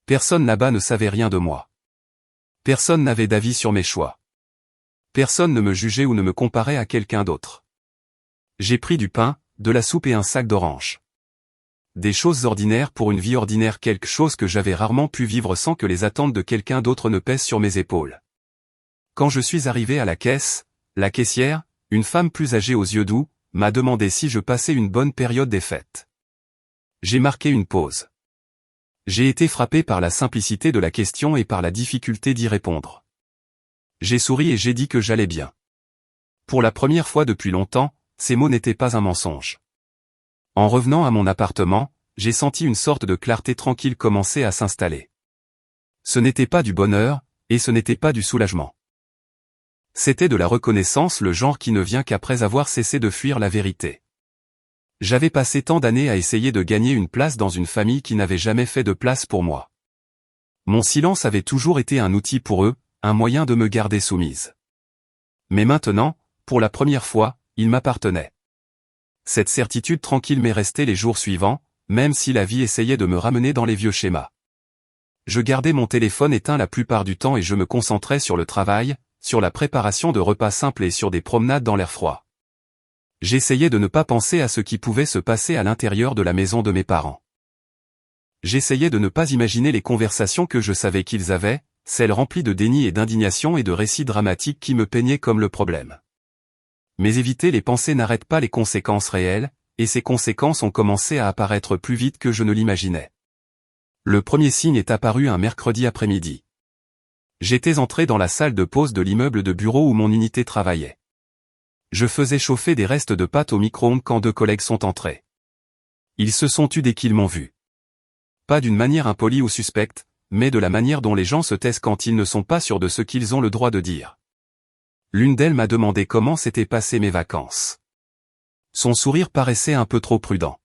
Personne là-bas ne savait rien de moi. Personne n'avait d'avis sur mes choix. Personne ne me jugeait ou ne me comparait à quelqu'un d'autre. J'ai pris du pain, de la soupe et un sac d'oranges. Des choses ordinaires pour une vie ordinaire, quelque chose que j'avais rarement pu vivre sans que les attentes de quelqu'un d'autre ne pèsent sur mes épaules. Quand je suis arrivé à la caisse, la caissière, une femme plus âgée aux yeux doux, m'a demandé si je passais une bonne période des fêtes. J'ai marqué une pause. J'ai été frappé par la simplicité de la question et par la difficulté d'y répondre. J'ai souri et j'ai dit que j'allais bien. Pour la première fois depuis longtemps, ces mots n'étaient pas un mensonge. En revenant à mon appartement, j'ai senti une sorte de clarté tranquille commencer à s'installer. Ce n'était pas du bonheur, et ce n'était pas du soulagement. C'était de la reconnaissance, le genre qui ne vient qu'après avoir cessé de fuir la vérité. J'avais passé tant d'années à essayer de gagner une place dans une famille qui n'avait jamais fait de place pour moi. Mon silence avait toujours été un outil pour eux, un moyen de me garder soumise. Mais maintenant, pour la première fois, il m'appartenait. Cette certitude tranquille m'est restée les jours suivants, même si la vie essayait de me ramener dans les vieux schémas. Je gardais mon téléphone éteint la plupart du temps et je me concentrais sur le travail, sur la préparation de repas simples et sur des promenades dans l'air froid. J'essayais de ne pas penser à ce qui pouvait se passer à l'intérieur de la maison de mes parents. J'essayais de ne pas imaginer les conversations que je savais qu'ils avaient, celles remplies de déni et d'indignation et de récits dramatiques qui me peignaient comme le problème. Mais éviter les pensées n'arrête pas les conséquences réelles, et ces conséquences ont commencé à apparaître plus vite que je ne l'imaginais. Le premier signe est apparu un mercredi après-midi. J'étais entré dans la salle de pause de l'immeuble de bureau où mon unité travaillait. Je faisais chauffer des restes de pâtes au micro-ondes quand deux collègues sont entrés. Ils se sont tus dès qu'ils m'ont vu. Pas d'une manière impolie ou suspecte, mais de la manière dont les gens se taisent quand ils ne sont pas sûrs de ce qu'ils ont le droit de dire. L'une d'elles m'a demandé comment s'étaient passées mes vacances. Son sourire paraissait un peu trop prudent.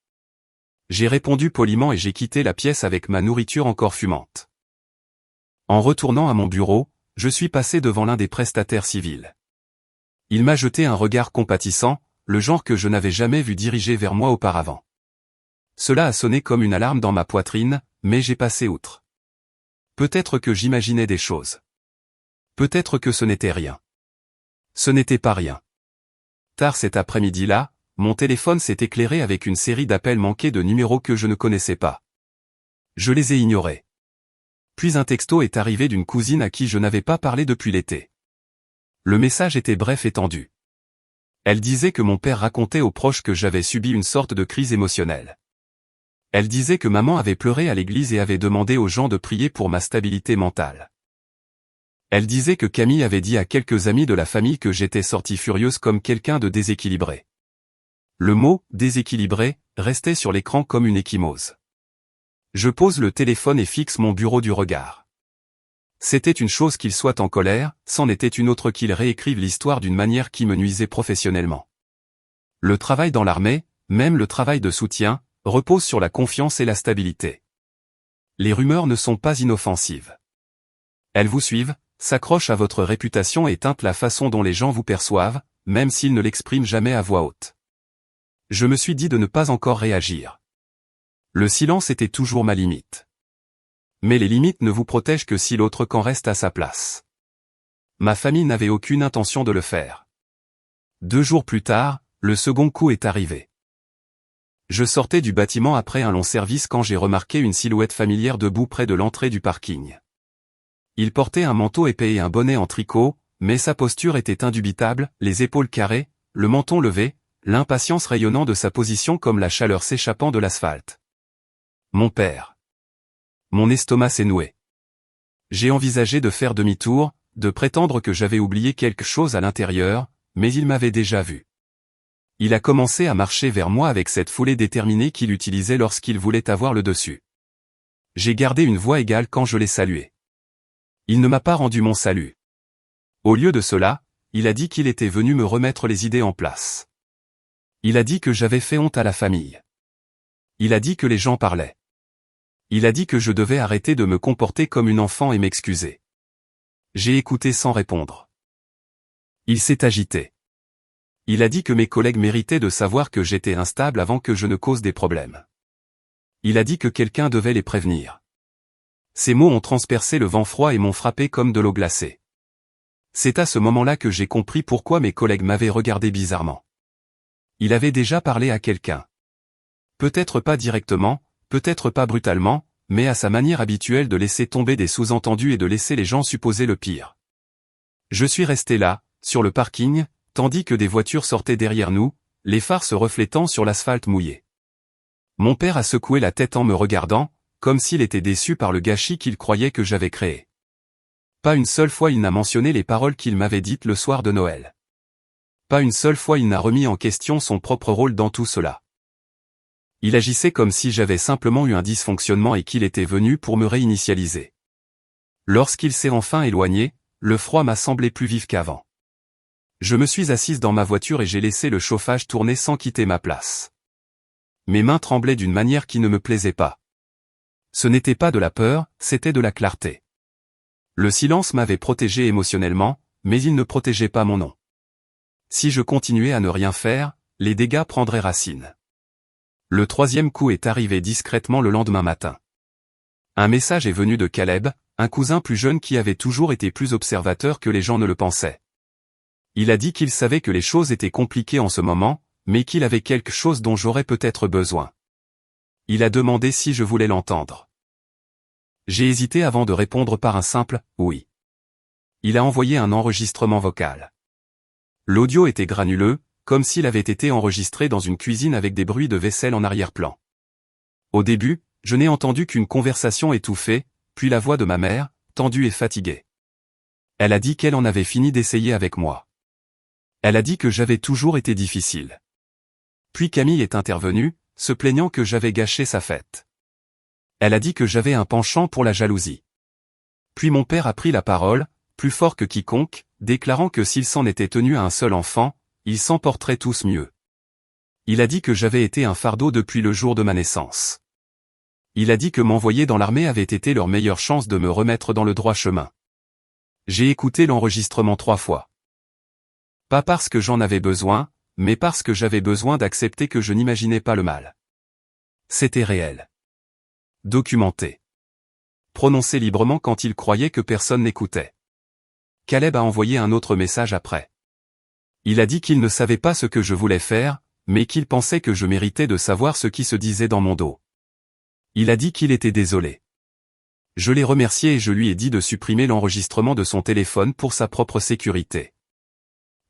J'ai répondu poliment et j'ai quitté la pièce avec ma nourriture encore fumante. En retournant à mon bureau, je suis passé devant l'un des prestataires civils. Il m'a jeté un regard compatissant, le genre que je n'avais jamais vu diriger vers moi auparavant. Cela a sonné comme une alarme dans ma poitrine, mais j'ai passé outre. Peut-être que j'imaginais des choses. Peut-être que ce n'était rien. Ce n'était pas rien. Tard cet après-midi-là, mon téléphone s'est éclairé avec une série d'appels manqués de numéros que je ne connaissais pas. Je les ai ignorés. Puis un texto est arrivé d'une cousine à qui je n'avais pas parlé depuis l'été. Le message était bref et tendu. Elle disait que mon père racontait aux proches que j'avais subi une sorte de crise émotionnelle. Elle disait que maman avait pleuré à l'église et avait demandé aux gens de prier pour ma stabilité mentale. Elle disait que Camille avait dit à quelques amis de la famille que j'étais sortie furieuse comme quelqu'un de déséquilibré. Le mot « déséquilibré » restait sur l'écran comme une ecchymose. Je pose le téléphone et fixe mon bureau du regard. C'était une chose qu'il soit en colère, c'en était une autre qu'il réécrive l'histoire d'une manière qui me nuisait professionnellement. Le travail dans l'armée, même le travail de soutien, repose sur la confiance et la stabilité. Les rumeurs ne sont pas inoffensives. Elles vous suivent, s'accrochent à votre réputation et teintent la façon dont les gens vous perçoivent, même s'ils ne l'expriment jamais à voix haute. Je me suis dit de ne pas encore réagir. Le silence était toujours ma limite. Mais les limites ne vous protègent que si l'autre camp reste à sa place. Ma famille n'avait aucune intention de le faire. 2 jours plus tard, le second coup est arrivé. Je sortais du bâtiment après un long service quand j'ai remarqué une silhouette familière debout près de l'entrée du parking. Il portait un manteau épais et un bonnet en tricot, mais sa posture était indubitable, les épaules carrées, le menton levé, l'impatience rayonnant de sa position comme la chaleur s'échappant de l'asphalte. Mon père. Mon estomac s'est noué. J'ai envisagé de faire demi-tour, de prétendre que j'avais oublié quelque chose à l'intérieur, mais il m'avait déjà vu. Il a commencé à marcher vers moi avec cette foulée déterminée qu'il utilisait lorsqu'il voulait avoir le dessus. J'ai gardé une voix égale quand je l'ai salué. Il ne m'a pas rendu mon salut. Au lieu de cela, il a dit qu'il était venu me remettre les idées en place. Il a dit que j'avais fait honte à la famille. Il a dit que les gens parlaient. Il a dit que je devais arrêter de me comporter comme une enfant et m'excuser. J'ai écouté sans répondre. Il s'est agité. Il a dit que mes collègues méritaient de savoir que j'étais instable avant que je ne cause des problèmes. Il a dit que quelqu'un devait les prévenir. Ces mots ont transpercé le vent froid et m'ont frappé comme de l'eau glacée. C'est à ce moment-là que j'ai compris pourquoi mes collègues m'avaient regardé bizarrement. Il avait déjà parlé à quelqu'un. Peut-être pas directement, peut-être pas brutalement, mais à sa manière habituelle de laisser tomber des sous-entendus et de laisser les gens supposer le pire. Je suis resté là, sur le parking, tandis que des voitures sortaient derrière nous, les phares se reflétant sur l'asphalte mouillé. Mon père a secoué la tête en me regardant, comme s'il était déçu par le gâchis qu'il croyait que j'avais créé. Pas une seule fois il n'a mentionné les paroles qu'il m'avait dites le soir de Noël. Pas une seule fois il n'a remis en question son propre rôle dans tout cela. Il agissait comme si j'avais simplement eu un dysfonctionnement et qu'il était venu pour me réinitialiser. Lorsqu'il s'est enfin éloigné, le froid m'a semblé plus vif qu'avant. Je me suis assise dans ma voiture et j'ai laissé le chauffage tourner sans quitter ma place. Mes mains tremblaient d'une manière qui ne me plaisait pas. Ce n'était pas de la peur, c'était de la clarté. Le silence m'avait protégé émotionnellement, mais il ne protégeait pas mon nom. Si je continuais à ne rien faire, les dégâts prendraient racine. Le 3e coup est arrivé discrètement le lendemain matin. Un message est venu de Caleb, un cousin plus jeune qui avait toujours été plus observateur que les gens ne le pensaient. Il a dit qu'il savait que les choses étaient compliquées en ce moment, mais qu'il avait quelque chose dont j'aurais peut-être besoin. Il a demandé si je voulais l'entendre. J'ai hésité avant de répondre par un simple « oui ». Il a envoyé un enregistrement vocal. L'audio était granuleux, comme s'il avait été enregistré dans une cuisine avec des bruits de vaisselle en arrière-plan. Au début, je n'ai entendu qu'une conversation étouffée, puis la voix de ma mère, tendue et fatiguée. Elle a dit qu'elle en avait fini d'essayer avec moi. Elle a dit que j'avais toujours été difficile. Puis Camille est intervenue, se plaignant que j'avais gâché sa fête. Elle a dit que j'avais un penchant pour la jalousie. Puis mon père a pris la parole, plus fort que quiconque, déclarant que s'il s'en était tenu à un seul enfant, ils s'en porteraient tous mieux. Il a dit que j'avais été un fardeau depuis le jour de ma naissance. Il a dit que m'envoyer dans l'armée avait été leur meilleure chance de me remettre dans le droit chemin. J'ai écouté l'enregistrement 3 fois. Pas parce que j'en avais besoin, mais parce que j'avais besoin d'accepter que je n'imaginais pas le mal. C'était réel. Documenté. Prononcé librement quand il croyait que personne n'écoutait. Caleb a envoyé un autre message après. Il a dit qu'il ne savait pas ce que je voulais faire, mais qu'il pensait que je méritais de savoir ce qui se disait dans mon dos. Il a dit qu'il était désolé. Je l'ai remercié et je lui ai dit de supprimer l'enregistrement de son téléphone pour sa propre sécurité.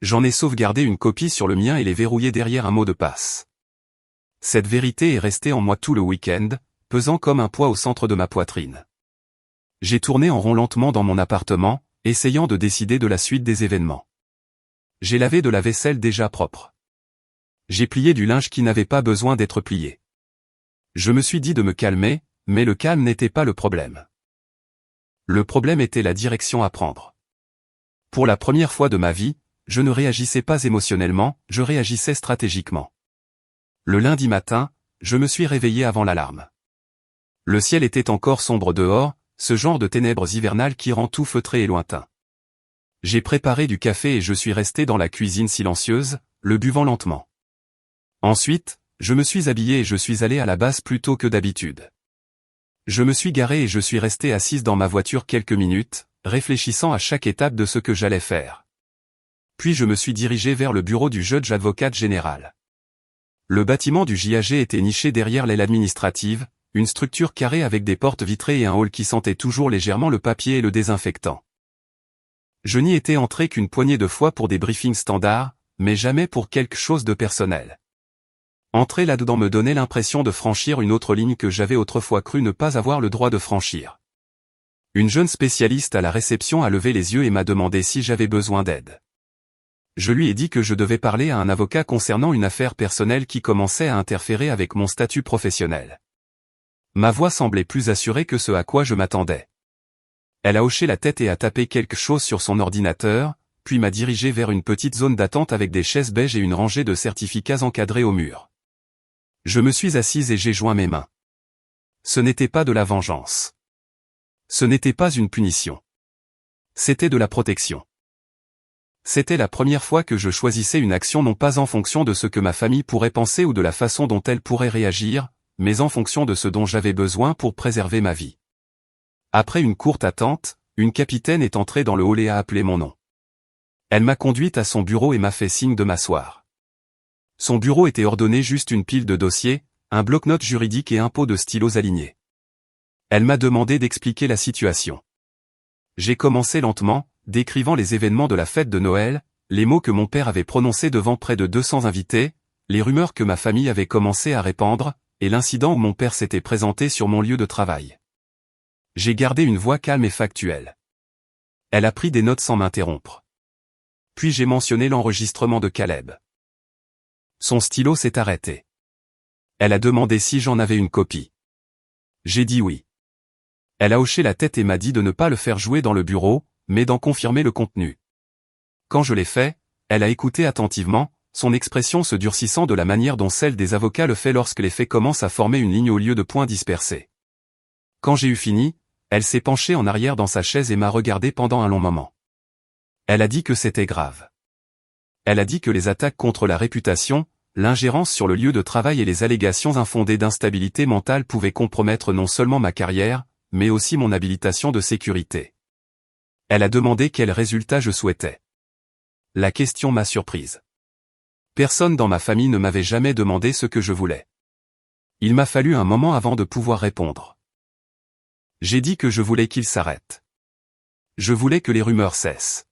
J'en ai sauvegardé une copie sur le mien et l'ai verrouillé derrière un mot de passe. Cette vérité est restée en moi tout le week-end, pesant comme un poids au centre de ma poitrine. J'ai tourné en rond lentement dans mon appartement, essayant de décider de la suite des événements. J'ai lavé de la vaisselle déjà propre. J'ai plié du linge qui n'avait pas besoin d'être plié. Je me suis dit de me calmer, mais le calme n'était pas le problème. Le problème était la direction à prendre. Pour la première fois de ma vie, je ne réagissais pas émotionnellement, je réagissais stratégiquement. Le lundi matin, je me suis réveillé avant l'alarme. Le ciel était encore sombre dehors, ce genre de ténèbres hivernales qui rend tout feutré et lointain. J'ai préparé du café et je suis resté dans la cuisine silencieuse, le buvant lentement. Ensuite, je me suis habillé et je suis allé à la base plus tôt que d'habitude. Je me suis garé et je suis resté assise dans ma voiture quelques minutes, réfléchissant à chaque étape de ce que j'allais faire. Puis je me suis dirigé vers le bureau du juge avocat général. Le bâtiment du JAG était niché derrière l'aile administrative, une structure carrée avec des portes vitrées et un hall qui sentait toujours légèrement le papier et le désinfectant. Je n'y étais entré qu'une poignée de fois pour des briefings standards, mais jamais pour quelque chose de personnel. Entrer là-dedans me donnait l'impression de franchir une autre ligne que j'avais autrefois cru ne pas avoir le droit de franchir. Une jeune spécialiste à la réception a levé les yeux et m'a demandé si j'avais besoin d'aide. Je lui ai dit que je devais parler à un avocat concernant une affaire personnelle qui commençait à interférer avec mon statut professionnel. Ma voix semblait plus assurée que ce à quoi je m'attendais. Elle a hoché la tête et a tapé quelque chose sur son ordinateur, puis m'a dirigé vers une petite zone d'attente avec des chaises beiges et une rangée de certificats encadrés au mur. Je me suis assise et j'ai joint mes mains. Ce n'était pas de la vengeance. Ce n'était pas une punition. C'était de la protection. C'était la première fois que je choisissais une action non pas en fonction de ce que ma famille pourrait penser ou de la façon dont elle pourrait réagir, mais en fonction de ce dont j'avais besoin pour préserver ma vie. Après une courte attente, une capitaine est entrée dans le hall et a appelé mon nom. Elle m'a conduite à son bureau et m'a fait signe de m'asseoir. Son bureau était ordonné juste une pile de dossiers, un bloc-notes juridique et un pot de stylos alignés. Elle m'a demandé d'expliquer la situation. J'ai commencé lentement, décrivant les événements de la fête de Noël, les mots que mon père avait prononcés devant près de 200 invités, les rumeurs que ma famille avait commencé à répandre, et l'incident où mon père s'était présenté sur mon lieu de travail. J'ai gardé une voix calme et factuelle. Elle a pris des notes sans m'interrompre. Puis j'ai mentionné l'enregistrement de Caleb. Son stylo s'est arrêté. Elle a demandé si j'en avais une copie. J'ai dit oui. Elle a hoché la tête et m'a dit de ne pas le faire jouer dans le bureau, mais d'en confirmer le contenu. Quand je l'ai fait, elle a écouté attentivement, son expression se durcissant de la manière dont celle des avocats le fait lorsque les faits commencent à former une ligne au lieu de points dispersés. Quand j'ai eu fini, elle s'est penchée en arrière dans sa chaise et m'a regardé pendant un long moment. Elle a dit que c'était grave. Elle a dit que les attaques contre la réputation, l'ingérence sur le lieu de travail et les allégations infondées d'instabilité mentale pouvaient compromettre non seulement ma carrière, mais aussi mon habilitation de sécurité. Elle a demandé quel résultat je souhaitais. La question m'a surprise. Personne dans ma famille ne m'avait jamais demandé ce que je voulais. Il m'a fallu un moment avant de pouvoir répondre. J'ai dit que je voulais qu'il s'arrête. Je voulais que les rumeurs cessent.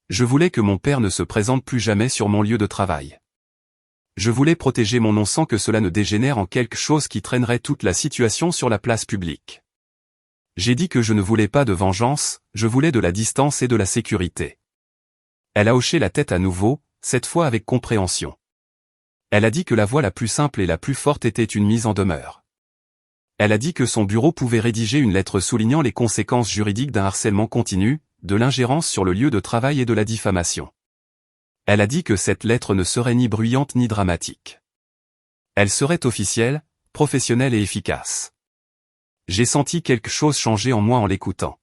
Je voulais que mon père ne se présente plus jamais sur mon lieu de travail. Je voulais protéger mon nom sans que cela ne dégénère en quelque chose qui traînerait toute la situation sur la place publique. J'ai dit que je ne voulais pas de vengeance, je voulais de la distance et de la sécurité. Elle a hoché la tête à nouveau, cette fois avec compréhension. Elle a dit que la voie la plus simple et la plus forte était une mise en demeure. Elle a dit que son bureau pouvait rédiger une lettre soulignant les conséquences juridiques d'un harcèlement continu, de l'ingérence sur le lieu de travail et de la diffamation. Elle a dit que cette lettre ne serait ni bruyante ni dramatique. Elle serait officielle, professionnelle et efficace. J'ai senti quelque chose changer en moi en l'écoutant.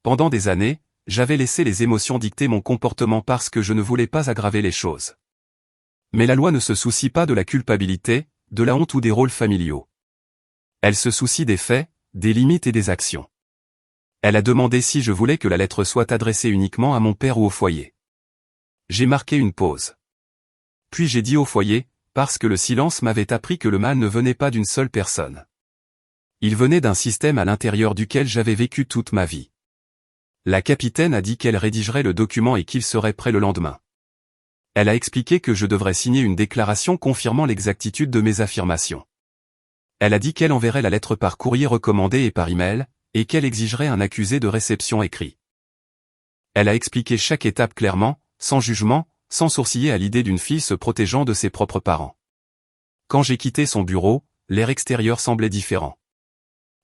Pendant des années, j'avais laissé les émotions dicter mon comportement parce que je ne voulais pas aggraver les choses. Mais la loi ne se soucie pas de la culpabilité, de la honte ou des rôles familiaux. Elle se soucie des faits, des limites et des actions. Elle a demandé si je voulais que la lettre soit adressée uniquement à mon père ou au foyer. J'ai marqué une pause. Puis j'ai dit au foyer, parce que le silence m'avait appris que le mal ne venait pas d'une seule personne. Il venait d'un système à l'intérieur duquel j'avais vécu toute ma vie. La capitaine a dit qu'elle rédigerait le document et qu'il serait prêt le lendemain. Elle a expliqué que je devrais signer une déclaration confirmant l'exactitude de mes affirmations. Elle a dit qu'elle enverrait la lettre par courrier recommandé et par email, et qu'elle exigerait un accusé de réception écrit. Elle a expliqué chaque étape clairement, sans jugement, sans sourciller à l'idée d'une fille se protégeant de ses propres parents. Quand j'ai quitté son bureau, l'air extérieur semblait différent.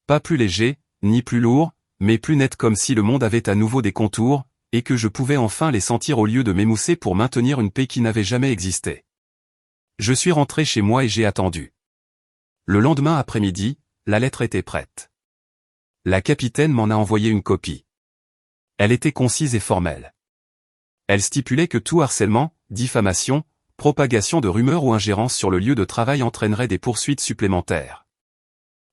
Pas plus léger, ni plus lourd, mais plus net comme si le monde avait à nouveau des contours, et que je pouvais enfin les sentir au lieu de m'émousser pour maintenir une paix qui n'avait jamais existé. Je suis rentré chez moi et j'ai attendu. Le lendemain après-midi, la lettre était prête. La capitaine m'en a envoyé une copie. Elle était concise et formelle. Elle stipulait que tout harcèlement, diffamation, propagation de rumeurs ou ingérence sur le lieu de travail entraînerait des poursuites supplémentaires.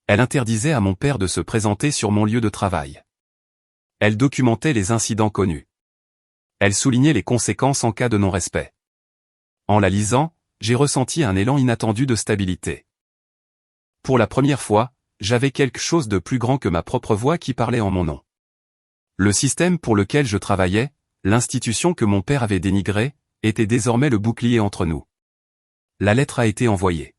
Elle interdisait à mon père de se présenter sur mon lieu de travail. Elle documentait les incidents connus. Elle soulignait les conséquences en cas de non-respect. En la lisant, j'ai ressenti un élan inattendu de stabilité. Pour la première fois, j'avais quelque chose de plus grand que ma propre voix qui parlait en mon nom. Le système pour lequel je travaillais, l'institution que mon père avait dénigrée, était désormais le bouclier entre nous. La lettre a été envoyée.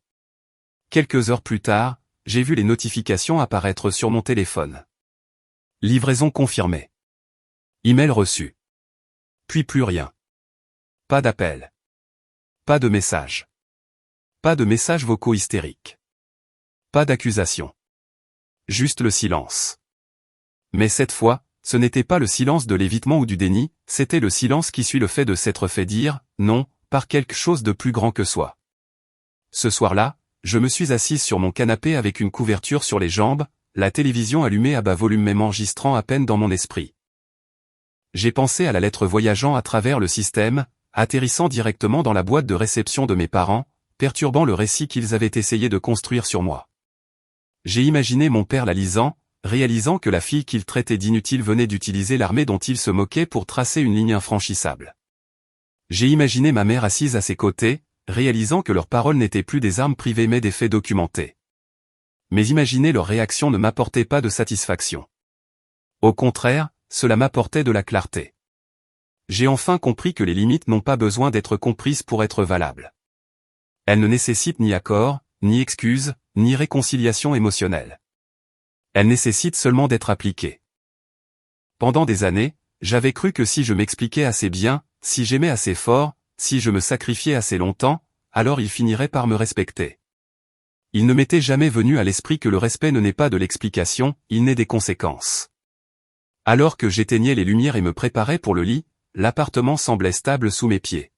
Quelques heures plus tard, j'ai vu les notifications apparaître sur mon téléphone. Livraison confirmée. Email reçu. Puis plus rien. Pas d'appel. Pas de message. Pas de messages vocaux hystériques. Pas d'accusation. Juste le silence. Mais cette fois, ce n'était pas le silence de l'évitement ou du déni, c'était le silence qui suit le fait de s'être fait dire « non » par quelque chose de plus grand que soi. Ce soir-là, je me suis assise sur mon canapé avec une couverture sur les jambes, la télévision allumée à bas volume même enregistrant à peine dans mon esprit. J'ai pensé à la lettre voyageant à travers le système, atterrissant directement dans la boîte de réception de mes parents, perturbant le récit qu'ils avaient essayé de construire sur moi. J'ai imaginé mon père la lisant, réalisant que la fille qu'il traitait d'inutile venait d'utiliser l'armée dont il se moquait pour tracer une ligne infranchissable. J'ai imaginé ma mère assise à ses côtés, réalisant que leurs paroles n'étaient plus des armes privées mais des faits documentés. Mais imaginer leur réaction ne m'apportait pas de satisfaction. Au contraire, cela m'apportait de la clarté. J'ai enfin compris que les limites n'ont pas besoin d'être comprises pour être valables. Elles ne nécessitent ni accord, ni excuse, ni réconciliation émotionnelle. Elles nécessitent seulement d'être appliquées. Pendant des années, j'avais cru que si je m'expliquais assez bien, si j'aimais assez fort, si je me sacrifiais assez longtemps, alors il finirait par me respecter. Il ne m'était jamais venu à l'esprit que le respect ne naît pas de l'explication, il naît des conséquences. Alors que j'éteignais les lumières et me préparais pour le lit, l'appartement semblait stable sous mes pieds.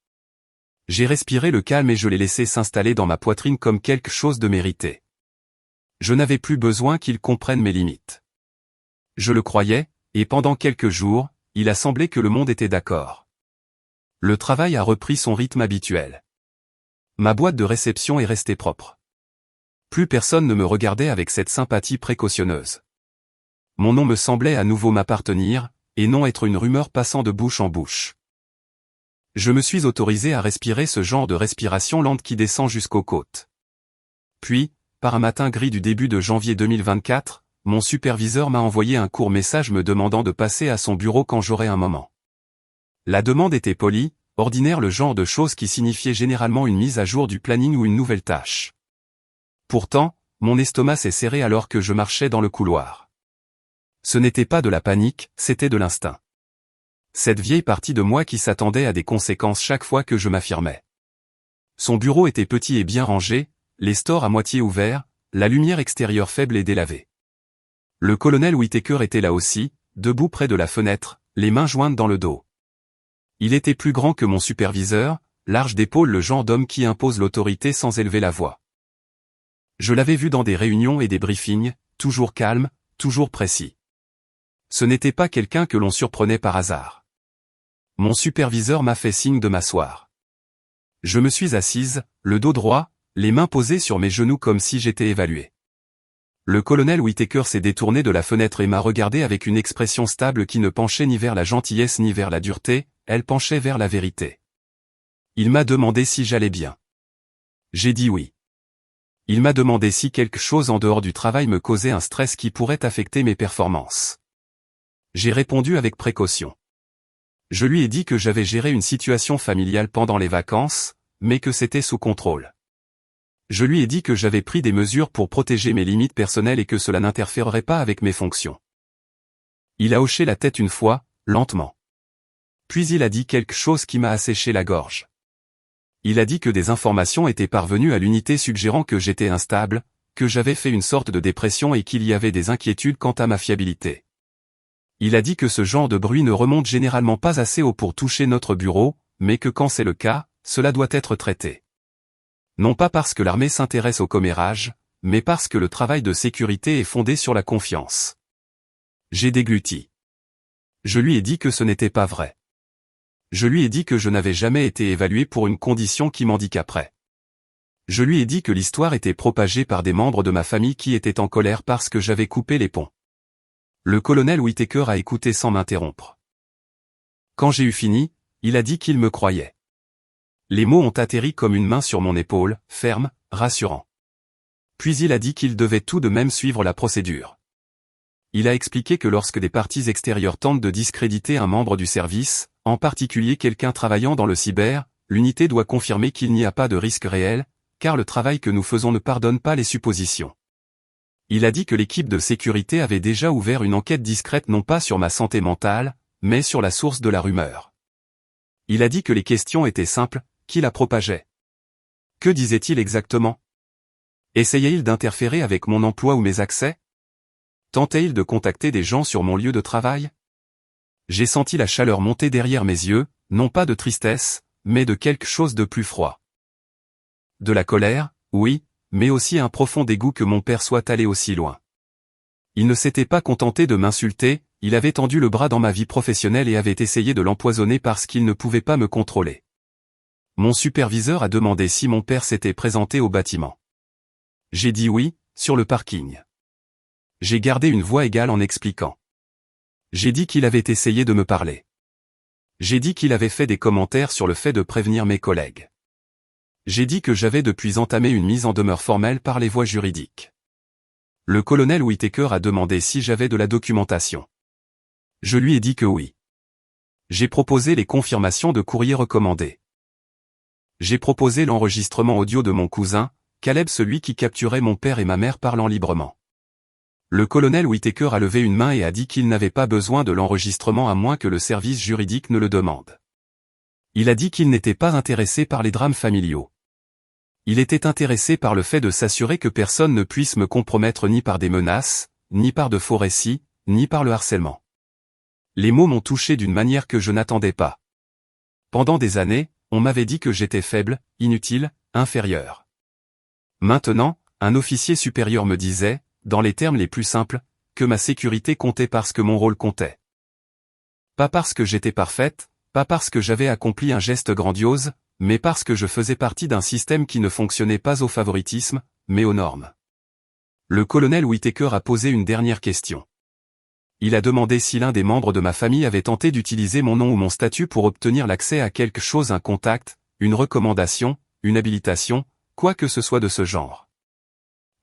J'ai respiré le calme et je l'ai laissé s'installer dans ma poitrine comme quelque chose de mérité. Je n'avais plus besoin qu'il comprenne mes limites. Je le croyais, et pendant quelques jours, il a semblé que le monde était d'accord. Le travail a repris son rythme habituel. Ma boîte de réception est restée propre. Plus personne ne me regardait avec cette sympathie précautionneuse. Mon nom me semblait à nouveau m'appartenir, et non être une rumeur passant de bouche en bouche. Je me suis autorisé à respirer ce genre de respiration lente qui descend jusqu'aux côtes. Puis, par un matin gris du début de janvier 2024, mon superviseur m'a envoyé un court message me demandant de passer à son bureau quand j'aurais un moment. La demande était polie, ordinaire, le genre de chose qui signifiait généralement une mise à jour du planning ou une nouvelle tâche. Pourtant, mon estomac s'est serré alors que je marchais dans le couloir. Ce n'était pas de la panique, c'était de l'instinct. Cette vieille partie de moi qui s'attendait à des conséquences chaque fois que je m'affirmais. Son bureau était petit et bien rangé, les stores à moitié ouverts, la lumière extérieure faible et délavée. Le colonel Whittaker était là aussi, debout près de la fenêtre, les mains jointes dans le dos. Il était plus grand que mon superviseur, large d'épaules, le genre d'homme qui impose l'autorité sans élever la voix. Je l'avais vu dans des réunions et des briefings, toujours calme, toujours précis. Ce n'était pas quelqu'un que l'on surprenait par hasard. Mon superviseur m'a fait signe de m'asseoir. Je me suis assise, le dos droit, les mains posées sur mes genoux comme si j'étais évalué. Le colonel Whittaker s'est détourné de la fenêtre et m'a regardé avec une expression stable qui ne penchait ni vers la gentillesse ni vers la dureté, elle penchait vers la vérité. Il m'a demandé si j'allais bien. J'ai dit oui. Il m'a demandé si quelque chose en dehors du travail me causait un stress qui pourrait affecter mes performances. J'ai répondu avec précaution. Je lui ai dit que j'avais géré une situation familiale pendant les vacances, mais que c'était sous contrôle. Je lui ai dit que j'avais pris des mesures pour protéger mes limites personnelles et que cela n'interférerait pas avec mes fonctions. Il a hoché la tête une fois, lentement. Puis il a dit quelque chose qui m'a asséché la gorge. Il a dit que des informations étaient parvenues à l'unité suggérant que j'étais instable, que j'avais fait une sorte de dépression et qu'il y avait des inquiétudes quant à ma fiabilité. Il a dit que ce genre de bruit ne remonte généralement pas assez haut pour toucher notre bureau, mais que quand c'est le cas, cela doit être traité. Non pas parce que l'armée s'intéresse au commérage, mais parce que le travail de sécurité est fondé sur la confiance. J'ai dégluti. Je lui ai dit que ce n'était pas vrai. Je lui ai dit que je n'avais jamais été évalué pour une condition qui m'handicaperait. Je lui ai dit que l'histoire était propagée par des membres de ma famille qui étaient en colère parce que j'avais coupé les ponts. Le colonel Whittaker a écouté sans m'interrompre. Quand j'ai eu fini, il a dit qu'il me croyait. Les mots ont atterri comme une main sur mon épaule, ferme, rassurant. Puis il a dit qu'il devait tout de même suivre la procédure. Il a expliqué que lorsque des parties extérieures tentent de discréditer un membre du service, en particulier quelqu'un travaillant dans le cyber, l'unité doit confirmer qu'il n'y a pas de risque réel, car le travail que nous faisons ne pardonne pas les suppositions. Il a dit que l'équipe de sécurité avait déjà ouvert une enquête discrète non pas sur ma santé mentale, mais sur la source de la rumeur. Il a dit que les questions étaient simples, qui la propageait. Que disait-il exactement? Essayait-il d'interférer avec mon emploi ou mes accès? Tentait-il de contacter des gens sur mon lieu de travail? J'ai senti la chaleur monter derrière mes yeux, non pas de tristesse, mais de quelque chose de plus froid. De la colère, oui, mais aussi un profond dégoût que mon père soit allé aussi loin. Il ne s'était pas contenté de m'insulter, il avait tendu le bras dans ma vie professionnelle et avait essayé de l'empoisonner parce qu'il ne pouvait pas me contrôler. Mon superviseur a demandé si mon père s'était présenté au bâtiment. J'ai dit oui, sur le parking. J'ai gardé une voix égale en expliquant. J'ai dit qu'il avait essayé de me parler. J'ai dit qu'il avait fait des commentaires sur le fait de prévenir mes collègues. J'ai dit que j'avais depuis entamé une mise en demeure formelle par les voies juridiques. Le colonel Whittaker a demandé si j'avais de la documentation. Je lui ai dit que oui. J'ai proposé les confirmations de courrier recommandées. J'ai proposé l'enregistrement audio de mon cousin, Caleb, celui qui capturait mon père et ma mère parlant librement. Le colonel Whittaker a levé une main et a dit qu'il n'avait pas besoin de l'enregistrement à moins que le service juridique ne le demande. Il a dit qu'il n'était pas intéressé par les drames familiaux. Il était intéressé par le fait de s'assurer que personne ne puisse me compromettre ni par des menaces, ni par de faux récits, ni par le harcèlement. Les mots m'ont touché d'une manière que je n'attendais pas. Pendant des années, on m'avait dit que j'étais faible, inutile, inférieur. Maintenant, un officier supérieur me disait, dans les termes les plus simples, que ma sécurité comptait parce que mon rôle comptait. Pas parce que j'étais parfaite, pas parce que j'avais accompli un geste grandiose, mais parce que je faisais partie d'un système qui ne fonctionnait pas au favoritisme, mais aux normes. Le colonel Whittaker a posé une dernière question. Il a demandé si l'un des membres de ma famille avait tenté d'utiliser mon nom ou mon statut pour obtenir l'accès à quelque chose, un contact, une recommandation, une habilitation, quoi que ce soit de ce genre.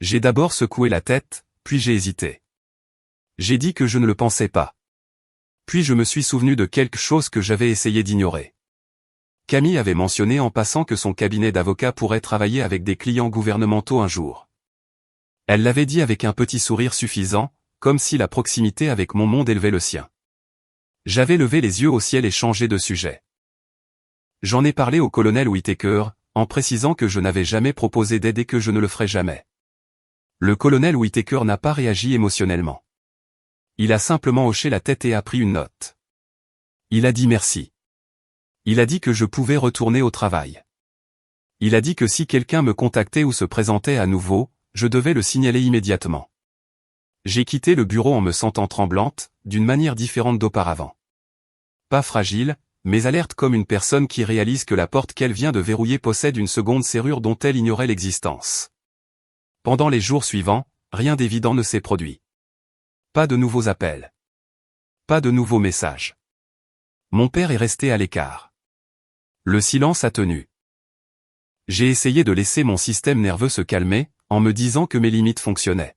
J'ai d'abord secoué la tête, puis j'ai hésité. J'ai dit que je ne le pensais pas. Puis je me suis souvenu de quelque chose que j'avais essayé d'ignorer. Camille avait mentionné en passant que son cabinet d'avocat pourrait travailler avec des clients gouvernementaux un jour. Elle l'avait dit avec un petit sourire suffisant, comme si la proximité avec mon monde élevait le sien. J'avais levé les yeux au ciel et changé de sujet. J'en ai parlé au colonel Whittaker, en précisant que je n'avais jamais proposé d'aide et que je ne le ferais jamais. Le colonel Whittaker n'a pas réagi émotionnellement. Il a simplement hoché la tête et a pris une note. Il a dit merci. Il a dit que je pouvais retourner au travail. Il a dit que si quelqu'un me contactait ou se présentait à nouveau, je devais le signaler immédiatement. J'ai quitté le bureau en me sentant tremblante, d'une manière différente d'auparavant. Pas fragile, mais alerte comme une personne qui réalise que la porte qu'elle vient de verrouiller possède une seconde serrure dont elle ignorait l'existence. Pendant les jours suivants, rien d'évident ne s'est produit. Pas de nouveaux appels. Pas de nouveaux messages. Mon père est resté à l'écart. Le silence a tenu. J'ai essayé de laisser mon système nerveux se calmer, en me disant que mes limites fonctionnaient.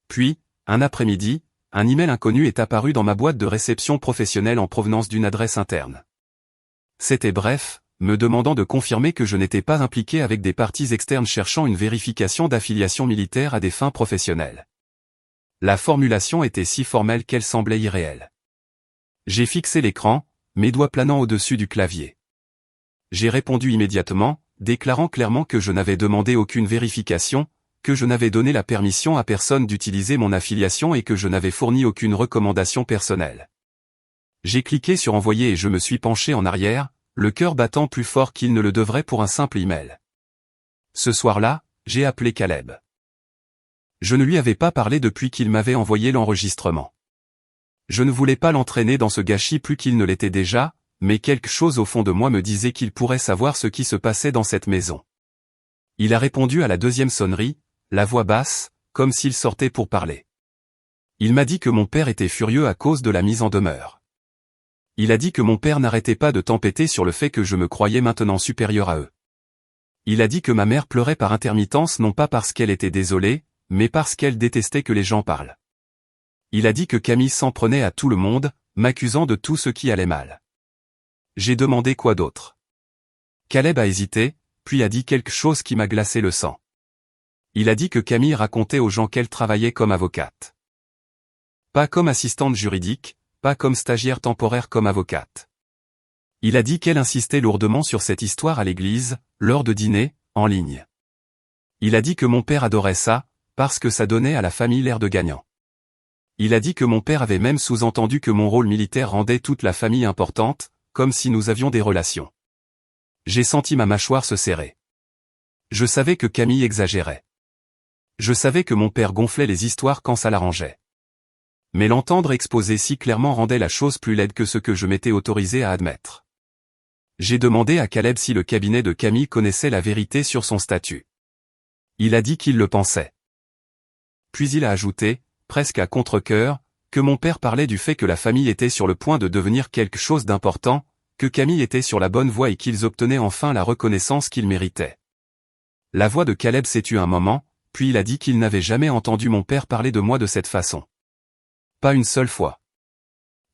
Puis, un après-midi, un email inconnu est apparu dans ma boîte de réception professionnelle en provenance d'une adresse interne. C'était bref, me demandant de confirmer que je n'étais pas impliqué avec des parties externes cherchant une vérification d'affiliation militaire à des fins professionnelles. La formulation était si formelle qu'elle semblait irréelle. J'ai fixé l'écran, mes doigts planant au-dessus du clavier. J'ai répondu immédiatement, déclarant clairement que je n'avais demandé aucune vérification, que je n'avais donné la permission à personne d'utiliser mon affiliation et que je n'avais fourni aucune recommandation personnelle. J'ai cliqué sur envoyer et je me suis penché en arrière, le cœur battant plus fort qu'il ne le devrait pour un simple email. Ce soir-là, j'ai appelé Caleb. Je ne lui avais pas parlé depuis qu'il m'avait envoyé l'enregistrement. Je ne voulais pas l'entraîner dans ce gâchis plus qu'il ne l'était déjà, mais quelque chose au fond de moi me disait qu'il pourrait savoir ce qui se passait dans cette maison. Il a répondu à la deuxième sonnerie, la voix basse, comme s'il sortait pour parler. Il m'a dit que mon père était furieux à cause de la mise en demeure. Il a dit que mon père n'arrêtait pas de tempêter sur le fait que je me croyais maintenant supérieur à eux. Il a dit que ma mère pleurait par intermittence non pas parce qu'elle était désolée, mais parce qu'elle détestait que les gens parlent. Il a dit que Camille s'en prenait à tout le monde, m'accusant de tout ce qui allait mal. J'ai demandé quoi d'autre. Caleb a hésité, puis a dit quelque chose qui m'a glacé le sang. Il a dit que Camille racontait aux gens qu'elle travaillait comme avocate. Pas comme assistante juridique, pas comme stagiaire temporaire comme avocate. Il a dit qu'elle insistait lourdement sur cette histoire à l'église, lors de dîners, en ligne. Il a dit que mon père adorait ça, parce que ça donnait à la famille l'air de gagnant. Il a dit que mon père avait même sous-entendu que mon rôle militaire rendait toute la famille importante, comme si nous avions des relations. J'ai senti ma mâchoire se serrer. Je savais que Camille exagérait. Je savais que mon père gonflait les histoires quand ça l'arrangeait. Mais l'entendre exposer si clairement rendait la chose plus laide que ce que je m'étais autorisé à admettre. J'ai demandé à Caleb si le cabinet de Camille connaissait la vérité sur son statut. Il a dit qu'il le pensait. Puis il a ajouté, presque à contre-cœur, que mon père parlait du fait que la famille était sur le point de devenir quelque chose d'important, que Camille était sur la bonne voie et qu'ils obtenaient enfin la reconnaissance qu'ils méritaient. La voix de Caleb s'est tue un moment, puis il a dit qu'il n'avait jamais entendu mon père parler de moi de cette façon. Pas une seule fois.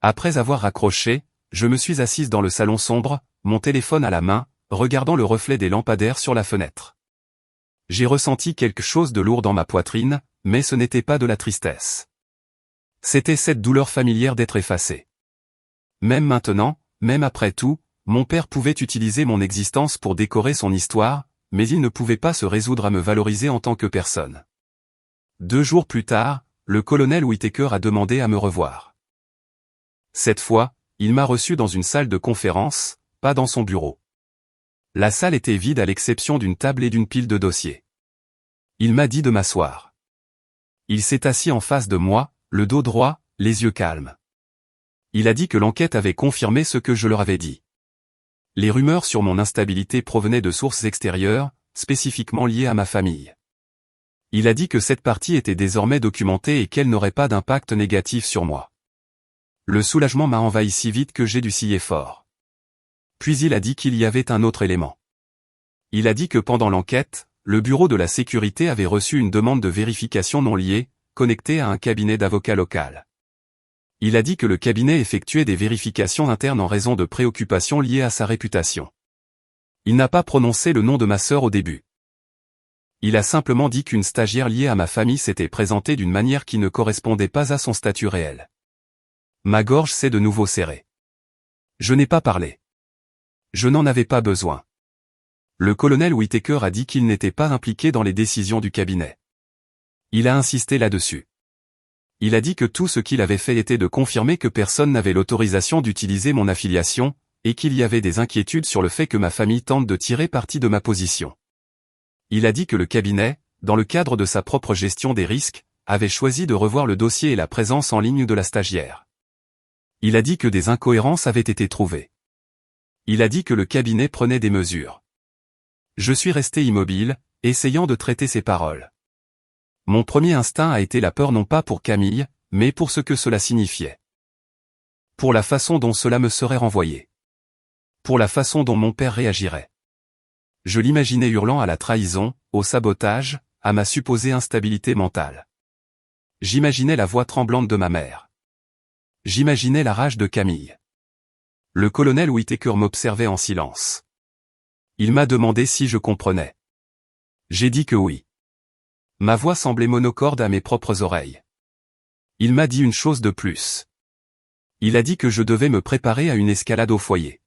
Après avoir raccroché, je me suis assise dans le salon sombre, mon téléphone à la main, regardant le reflet des lampadaires sur la fenêtre. J'ai ressenti quelque chose de lourd dans ma poitrine, mais ce n'était pas de la tristesse. C'était cette douleur familière d'être effacé. Même maintenant, même après tout, mon père pouvait utiliser mon existence pour décorer son histoire, mais il ne pouvait pas se résoudre à me valoriser en tant que personne. 2 jours plus tard, le colonel Whittaker a demandé à me revoir. Cette fois, il m'a reçu dans une salle de conférence, pas dans son bureau. La salle était vide à l'exception d'une table et d'une pile de dossiers. Il m'a dit de m'asseoir. Il s'est assis en face de moi, le dos droit, les yeux calmes. Il a dit que l'enquête avait confirmé ce que je leur avais dit. Les rumeurs sur mon instabilité provenaient de sources extérieures, spécifiquement liées à ma famille. Il a dit que cette partie était désormais documentée et qu'elle n'aurait pas d'impact négatif sur moi. Le soulagement m'a envahi si vite que j'ai dû scier fort. Puis il a dit qu'il y avait un autre élément. Il a dit que pendant l'enquête, le bureau de la sécurité avait reçu une demande de vérification non liée, connectée à un cabinet d'avocats local. Il a dit que le cabinet effectuait des vérifications internes en raison de préoccupations liées à sa réputation. Il n'a pas prononcé le nom de ma sœur au début. Il a simplement dit qu'une stagiaire liée à ma famille s'était présentée d'une manière qui ne correspondait pas à son statut réel. Ma gorge s'est de nouveau serrée. Je n'ai pas parlé. Je n'en avais pas besoin. Le colonel Whittaker a dit qu'il n'était pas impliqué dans les décisions du cabinet. Il a insisté là-dessus. Il a dit que tout ce qu'il avait fait était de confirmer que personne n'avait l'autorisation d'utiliser mon affiliation, et qu'il y avait des inquiétudes sur le fait que ma famille tente de tirer parti de ma position. Il a dit que le cabinet, dans le cadre de sa propre gestion des risques, avait choisi de revoir le dossier et la présence en ligne de la stagiaire. Il a dit que des incohérences avaient été trouvées. Il a dit que le cabinet prenait des mesures. Je suis resté immobile, essayant de traiter ses paroles. Mon premier instinct a été la peur non pas pour Camille, mais pour ce que cela signifiait. Pour la façon dont cela me serait renvoyé. Pour la façon dont mon père réagirait. Je l'imaginais hurlant à la trahison, au sabotage, à ma supposée instabilité mentale. J'imaginais la voix tremblante de ma mère. J'imaginais la rage de Camille. Le colonel Whittaker m'observait en silence. Il m'a demandé si je comprenais. J'ai dit que oui. Ma voix semblait monocorde à mes propres oreilles. Il m'a dit une chose de plus. Il a dit que je devais me préparer à une escalade au foyer.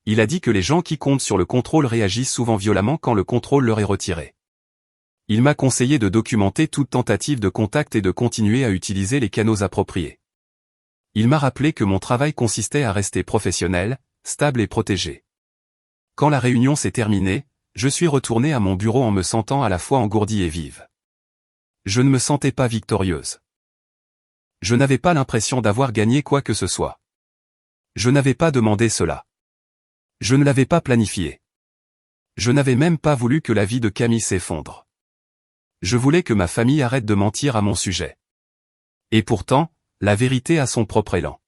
Il a dit que les gens qui comptent sur le contrôle réagissent souvent violemment quand le contrôle leur est retiré. Il m'a conseillé de documenter toute tentative de contact et de continuer à utiliser les canaux appropriés. Il m'a rappelé que mon travail consistait à rester professionnel, stable et protégé. Quand la réunion s'est terminée, je suis retourné à mon bureau en me sentant à la fois engourdie et vive. Je ne me sentais pas victorieuse. Je n'avais pas l'impression d'avoir gagné quoi que ce soit. Je n'avais pas demandé cela. Je ne l'avais pas planifié. Je n'avais même pas voulu que la vie de Camille s'effondre. Je voulais que ma famille arrête de mentir à mon sujet. Et pourtant, la vérité a son propre élan.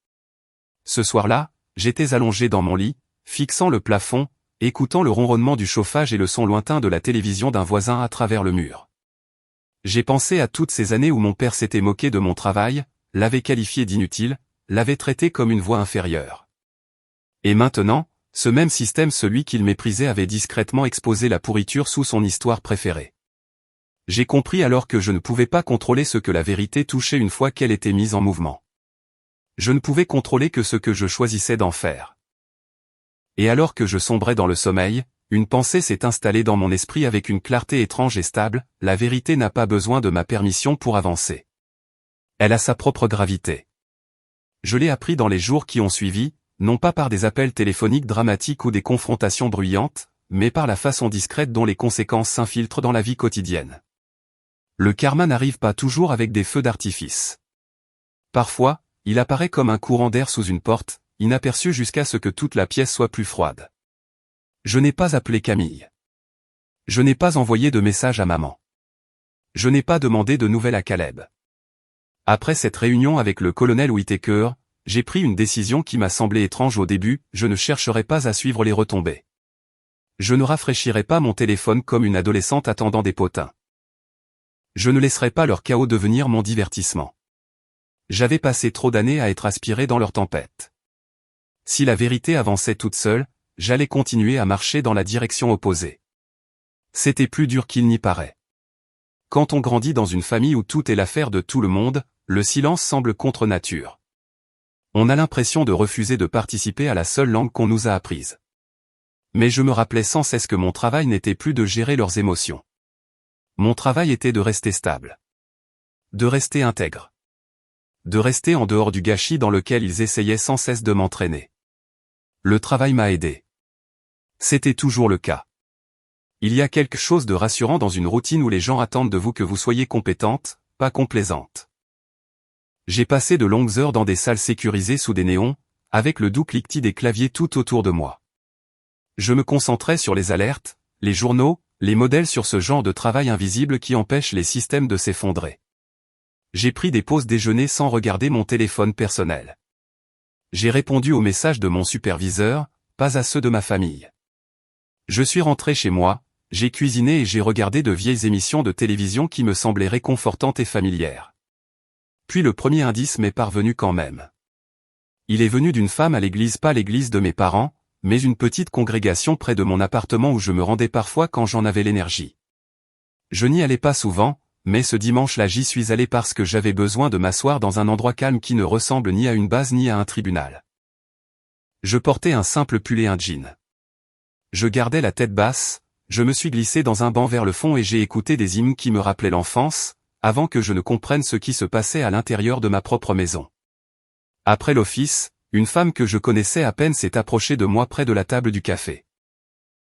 Ce soir-là, j'étais allongé dans mon lit, fixant le plafond, écoutant le ronronnement du chauffage et le son lointain de la télévision d'un voisin à travers le mur. J'ai pensé à toutes ces années où mon père s'était moqué de mon travail, l'avait qualifié d'inutile, l'avait traité comme une voix inférieure. Et maintenant, ce même système, celui qu'il méprisait, avait discrètement exposé la pourriture sous son histoire préférée. J'ai compris alors que je ne pouvais pas contrôler ce que la vérité touchait une fois qu'elle était mise en mouvement. Je ne pouvais contrôler que ce que je choisissais d'en faire. Et alors que je sombrais dans le sommeil, une pensée s'est installée dans mon esprit avec une clarté étrange et stable: la vérité n'a pas besoin de ma permission pour avancer. Elle a sa propre gravité. Je l'ai appris dans les jours qui ont suivi, non pas par des appels téléphoniques dramatiques ou des confrontations bruyantes, mais par la façon discrète dont les conséquences s'infiltrent dans la vie quotidienne. Le karma n'arrive pas toujours avec des feux d'artifice. Parfois, il apparaît comme un courant d'air sous une porte, inaperçu jusqu'à ce que toute la pièce soit plus froide. Je n'ai pas appelé Camille. Je n'ai pas envoyé de message à maman. Je n'ai pas demandé de nouvelles à Caleb. Après cette réunion avec le colonel Whittaker, j'ai pris une décision qui m'a semblé étrange au début: je ne chercherai pas à suivre les retombées. Je ne rafraîchirai pas mon téléphone comme une adolescente attendant des potins. Je ne laisserai pas leur chaos devenir mon divertissement. J'avais passé trop d'années à être aspiré dans leur tempête. Si la vérité avançait toute seule, j'allais continuer à marcher dans la direction opposée. C'était plus dur qu'il n'y paraît. Quand on grandit dans une famille où tout est l'affaire de tout le monde, le silence semble contre nature. On a l'impression de refuser de participer à la seule langue qu'on nous a apprise. Mais je me rappelais sans cesse que mon travail n'était plus de gérer leurs émotions. Mon travail était de rester stable. De rester intègre. De rester en dehors du gâchis dans lequel ils essayaient sans cesse de m'entraîner. Le travail m'a aidé. C'était toujours le cas. Il y a quelque chose de rassurant dans une routine où les gens attendent de vous que vous soyez compétente, pas complaisante. J'ai passé de longues heures dans des salles sécurisées sous des néons, avec le doux cliquetis des claviers tout autour de moi. Je me concentrais sur les alertes, les journaux, les modèles, sur ce genre de travail invisible qui empêche les systèmes de s'effondrer. J'ai pris des pauses déjeuner sans regarder mon téléphone personnel. J'ai répondu aux messages de mon superviseur, pas à ceux de ma famille. Je suis rentré chez moi, j'ai cuisiné et j'ai regardé de vieilles émissions de télévision qui me semblaient réconfortantes et familières. Puis le premier indice m'est parvenu quand même. Il est venu d'une femme à l'église, pas l'église de mes parents, mais une petite congrégation près de mon appartement où je me rendais parfois quand j'en avais l'énergie. Je n'y allais pas souvent, mais ce dimanche-là j'y suis allé parce que j'avais besoin de m'asseoir dans un endroit calme qui ne ressemble ni à une base ni à un tribunal. Je portais un simple pull et un jean. Je gardais la tête basse, je me suis glissé dans un banc vers le fond et j'ai écouté des hymnes qui me rappelaient l'enfance, avant que je ne comprenne ce qui se passait à l'intérieur de ma propre maison. Après l'office, une femme que je connaissais à peine s'est approchée de moi près de la table du café.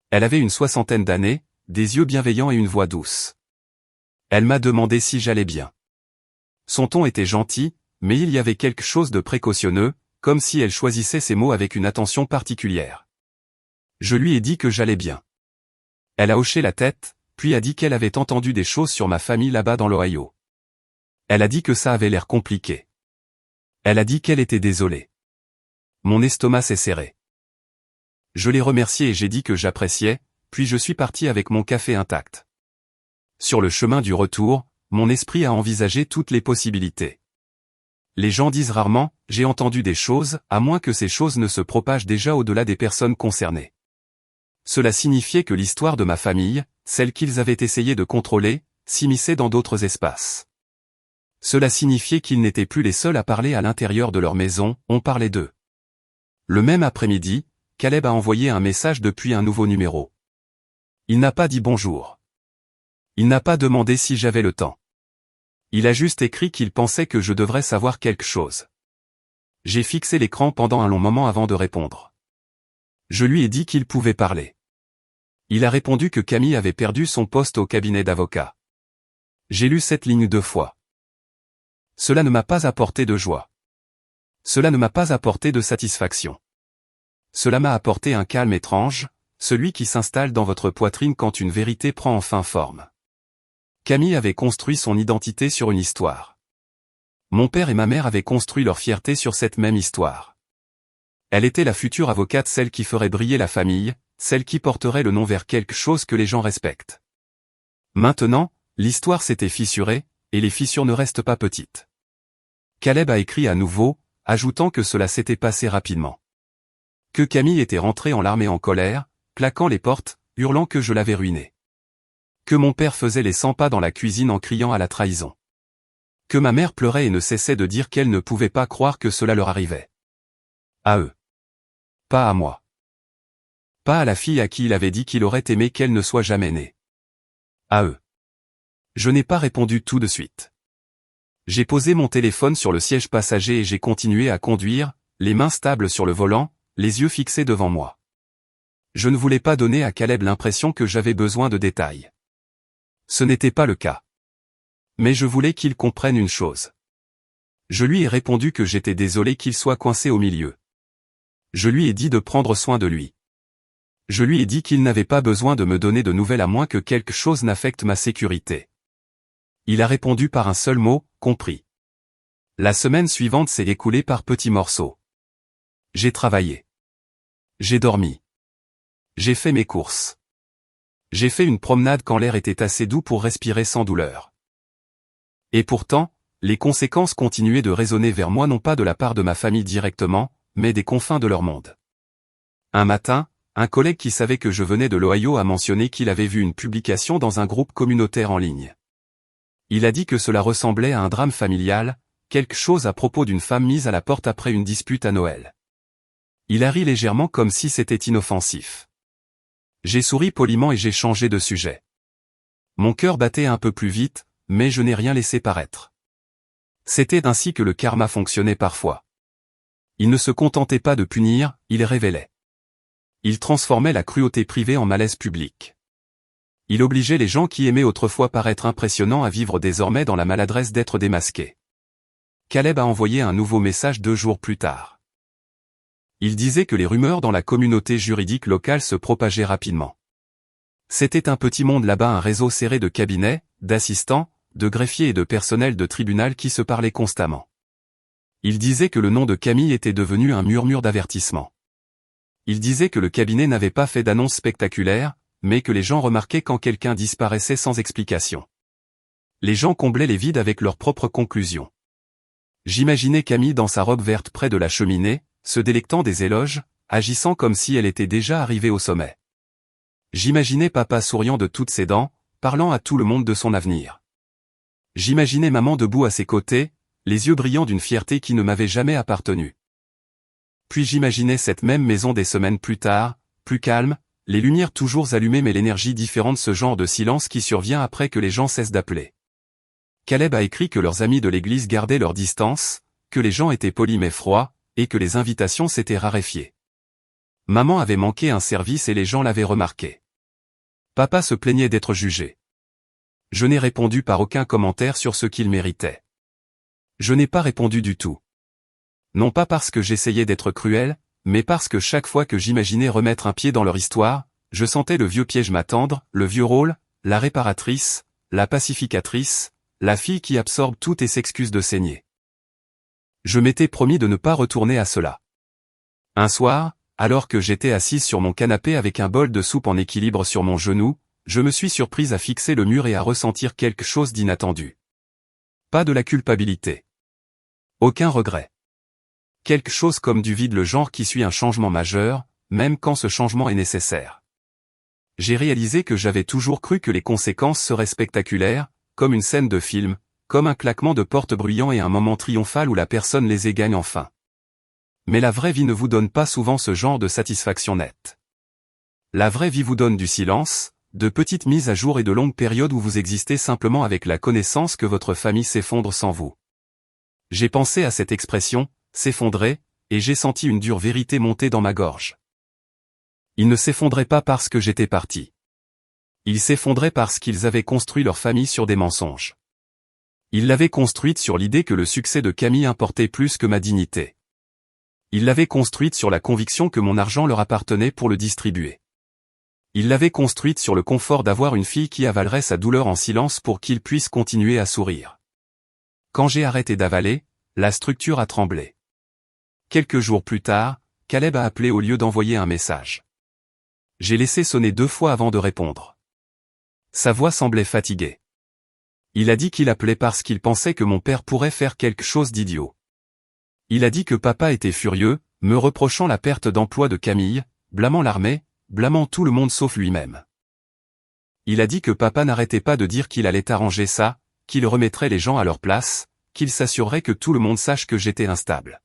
Elle avait une soixantaine d'années, des yeux bienveillants et une voix douce. Elle m'a demandé si j'allais bien. Son ton était gentil, mais il y avait quelque chose de précautionneux, comme si elle choisissait ses mots avec une attention particulière. Je lui ai dit que j'allais bien. Elle a hoché la tête, puis a dit qu'elle avait entendu des choses sur ma famille là-bas dans l'Ohio. Elle a dit que ça avait l'air compliqué. Elle a dit qu'elle était désolée. Mon estomac s'est serré. Je l'ai remerciée et j'ai dit que j'appréciais, puis je suis parti avec mon café intact. Sur le chemin du retour, mon esprit a envisagé toutes les possibilités. Les gens disent rarement « j'ai entendu des choses », à moins que ces choses ne se propagent déjà au-delà des personnes concernées. Cela signifiait que l'histoire de ma famille, celle qu'ils avaient essayé de contrôler, s'immisçait dans d'autres espaces. Cela signifiait qu'ils n'étaient plus les seuls à parler à l'intérieur de leur maison, on parlait d'eux. Le même après-midi, Caleb a envoyé un message depuis un nouveau numéro. Il n'a pas dit bonjour. Il n'a pas demandé si j'avais le temps. Il a juste écrit qu'il pensait que je devrais savoir quelque chose. J'ai fixé l'écran pendant un long moment avant de répondre. Je lui ai dit qu'il pouvait parler. Il a répondu que Camille avait perdu son poste au cabinet d'avocat. J'ai lu cette ligne 2 fois. Cela ne m'a pas apporté de joie. Cela ne m'a pas apporté de satisfaction. Cela m'a apporté un calme étrange, celui qui s'installe dans votre poitrine quand une vérité prend enfin forme. Camille avait construit son identité sur une histoire. Mon père et ma mère avaient construit leur fierté sur cette même histoire. Elle était la future avocate, celle qui ferait briller la famille, celle qui porterait le nom vers quelque chose que les gens respectent. Maintenant, l'histoire s'était fissurée, et les fissures ne restent pas petites. Caleb a écrit à nouveau, ajoutant que cela s'était passé rapidement. Que Camille était rentrée en larmes et en colère, claquant les portes, hurlant que je l'avais ruinée. Que mon père faisait les 100 pas dans la cuisine en criant à la trahison. Que ma mère pleurait et ne cessait de dire qu'elle ne pouvait pas croire que cela leur arrivait. À eux. Pas à moi. Pas à la fille à qui il avait dit qu'il aurait aimé qu'elle ne soit jamais née. À eux. Je n'ai pas répondu tout de suite. J'ai posé mon téléphone sur le siège passager et j'ai continué à conduire, les mains stables sur le volant, les yeux fixés devant moi. Je ne voulais pas donner à Caleb l'impression que j'avais besoin de détails. Ce n'était pas le cas. Mais je voulais qu'il comprenne une chose. Je lui ai répondu que j'étais désolé qu'il soit coincé au milieu. Je lui ai dit de prendre soin de lui. Je lui ai dit qu'il n'avait pas besoin de me donner de nouvelles à moins que quelque chose n'affecte ma sécurité. Il a répondu par un seul mot, compris. La semaine suivante s'est écoulée par petits morceaux. J'ai travaillé. J'ai dormi. J'ai fait mes courses. J'ai fait une promenade quand l'air était assez doux pour respirer sans douleur. Et pourtant, les conséquences continuaient de résonner vers moi non pas de la part de ma famille directement, mais des confins de leur monde. Un matin, un collègue qui savait que je venais de l'Ohio a mentionné qu'il avait vu une publication dans un groupe communautaire en ligne. Il a dit que cela ressemblait à un drame familial, quelque chose à propos d'une femme mise à la porte après une dispute à Noël. Il a ri légèrement comme si c'était inoffensif. J'ai souri poliment et j'ai changé de sujet. Mon cœur battait un peu plus vite, mais je n'ai rien laissé paraître. C'était ainsi que le karma fonctionnait parfois. Il ne se contentait pas de punir, il révélait. Il transformait la cruauté privée en malaise public. Il obligeait les gens qui aimaient autrefois paraître impressionnants à vivre désormais dans la maladresse d'être démasqués. Caleb a envoyé un nouveau message 2 jours plus tard. Il disait que les rumeurs dans la communauté juridique locale se propageaient rapidement. C'était un petit monde là-bas, un réseau serré de cabinets, d'assistants, de greffiers et de personnel de tribunal qui se parlaient constamment. Il disait que le nom de Camille était devenu un murmure d'avertissement. Il disait que le cabinet n'avait pas fait d'annonce spectaculaire, mais que les gens remarquaient quand quelqu'un disparaissait sans explication. Les gens comblaient les vides avec leurs propres conclusions. J'imaginais Camille dans sa robe verte près de la cheminée, se délectant des éloges, agissant comme si elle était déjà arrivée au sommet. J'imaginais papa souriant de toutes ses dents, parlant à tout le monde de son avenir. J'imaginais maman debout à ses côtés, les yeux brillants d'une fierté qui ne m'avait jamais appartenu. Puis j'imaginais cette même maison des semaines plus tard, plus calme, les lumières toujours allumées mais l'énergie différente, ce genre de silence qui survient après que les gens cessent d'appeler. Caleb a écrit que leurs amis de l'église gardaient leur distance, que les gens étaient polis mais froids, et que les invitations s'étaient raréfiées. Maman avait manqué un service et les gens l'avaient remarqué. Papa se plaignait d'être jugé. Je n'ai répondu par aucun commentaire sur ce qu'il méritait. Je n'ai pas répondu du tout. Non pas parce que j'essayais d'être cruel, mais parce que chaque fois que j'imaginais remettre un pied dans leur histoire, je sentais le vieux piège m'attendre, le vieux rôle, la réparatrice, la pacificatrice, la fille qui absorbe tout et s'excuse de saigner. Je m'étais promis de ne pas retourner à cela. Un soir, alors que j'étais assise sur mon canapé avec un bol de soupe en équilibre sur mon genou, je me suis surprise à fixer le mur et à ressentir quelque chose d'inattendu. Pas de la culpabilité. Aucun regret. Quelque chose comme du vide, le genre qui suit un changement majeur, même quand ce changement est nécessaire. J'ai réalisé que j'avais toujours cru que les conséquences seraient spectaculaires, comme une scène de film, comme un claquement de porte bruyant et un moment triomphal où la personne les égagne enfin. Mais la vraie vie ne vous donne pas souvent ce genre de satisfaction nette. La vraie vie vous donne du silence, de petites mises à jour et de longues périodes où vous existez simplement avec la connaissance que votre famille s'effondre sans vous. J'ai pensé à cette expression, s'effondrer, et j'ai senti une dure vérité monter dans ma gorge. Ils ne s'effondraient pas parce que j'étais parti. Ils s'effondraient parce qu'ils avaient construit leur famille sur des mensonges. Ils l'avaient construite sur l'idée que le succès de Camille importait plus que ma dignité. Ils l'avaient construite sur la conviction que mon argent leur appartenait pour le distribuer. Ils l'avaient construite sur le confort d'avoir une fille qui avalerait sa douleur en silence pour qu'ils puissent continuer à sourire. Quand j'ai arrêté d'avaler, la structure a tremblé. Quelques jours plus tard, Caleb a appelé au lieu d'envoyer un message. J'ai laissé sonner 2 fois avant de répondre. Sa voix semblait fatiguée. Il a dit qu'il appelait parce qu'il pensait que mon père pourrait faire quelque chose d'idiot. Il a dit que papa était furieux, me reprochant la perte d'emploi de Camille, blâmant l'armée, blâmant tout le monde sauf lui-même. Il a dit que papa n'arrêtait pas de dire qu'il allait arranger ça, qu'il remettrait les gens à leur place, qu'il s'assurerait que tout le monde sache que j'étais instable.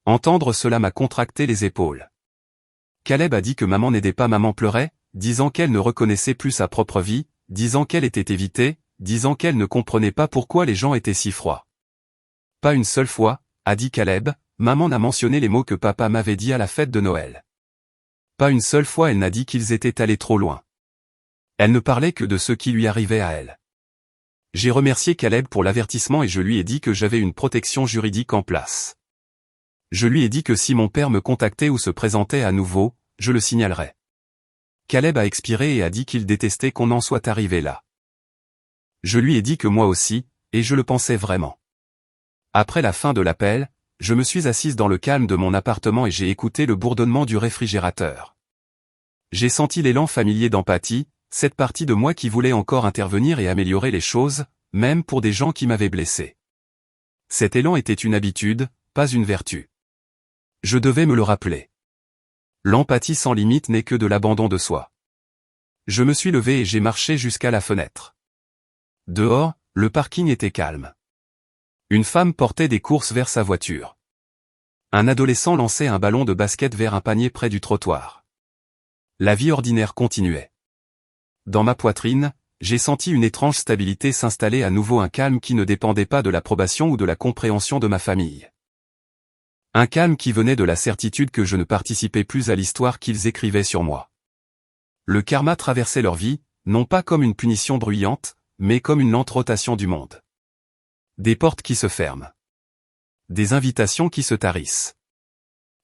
Entendre cela m'a contracté les épaules. Caleb a dit que maman n'aidait pas, maman pleurait, disant qu'elle ne reconnaissait plus sa propre vie, disant qu'elle était évitée, disant qu'elle ne comprenait pas pourquoi les gens étaient si froids. Pas une seule fois, a dit Caleb, maman n'a mentionné les mots que papa m'avait dit à la fête de Noël. Pas une seule fois elle n'a dit qu'ils étaient allés trop loin. Elle ne parlait que de ce qui lui arrivait à elle. J'ai remercié Caleb pour l'avertissement et je lui ai dit que j'avais une protection juridique en place. Je lui ai dit que si mon père me contactait ou se présentait à nouveau, je le signalerais. Caleb a expiré et a dit qu'il détestait qu'on en soit arrivé là. Je lui ai dit que moi aussi, et je le pensais vraiment. Après la fin de l'appel, je me suis assise dans le calme de mon appartement et j'ai écouté le bourdonnement du réfrigérateur. J'ai senti l'élan familier d'empathie, cette partie de moi qui voulait encore intervenir et améliorer les choses, même pour des gens qui m'avaient blessé. Cet élan était une habitude, pas une vertu. Je devais me le rappeler. L'empathie sans limite n'est que de l'abandon de soi. Je me suis levé et j'ai marché jusqu'à la fenêtre. Dehors, le parking était calme. Une femme portait des courses vers sa voiture. Un adolescent lançait un ballon de basket vers un panier près du trottoir. La vie ordinaire continuait. Dans ma poitrine, j'ai senti une étrange stabilité s'installer, à nouveau un calme qui ne dépendait pas de l'approbation ou de la compréhension de ma famille. Un calme qui venait de la certitude que je ne participais plus à l'histoire qu'ils écrivaient sur moi. Le karma traversait leur vie, non pas comme une punition bruyante, mais comme une lente rotation du monde. Des portes qui se ferment. Des invitations qui se tarissent.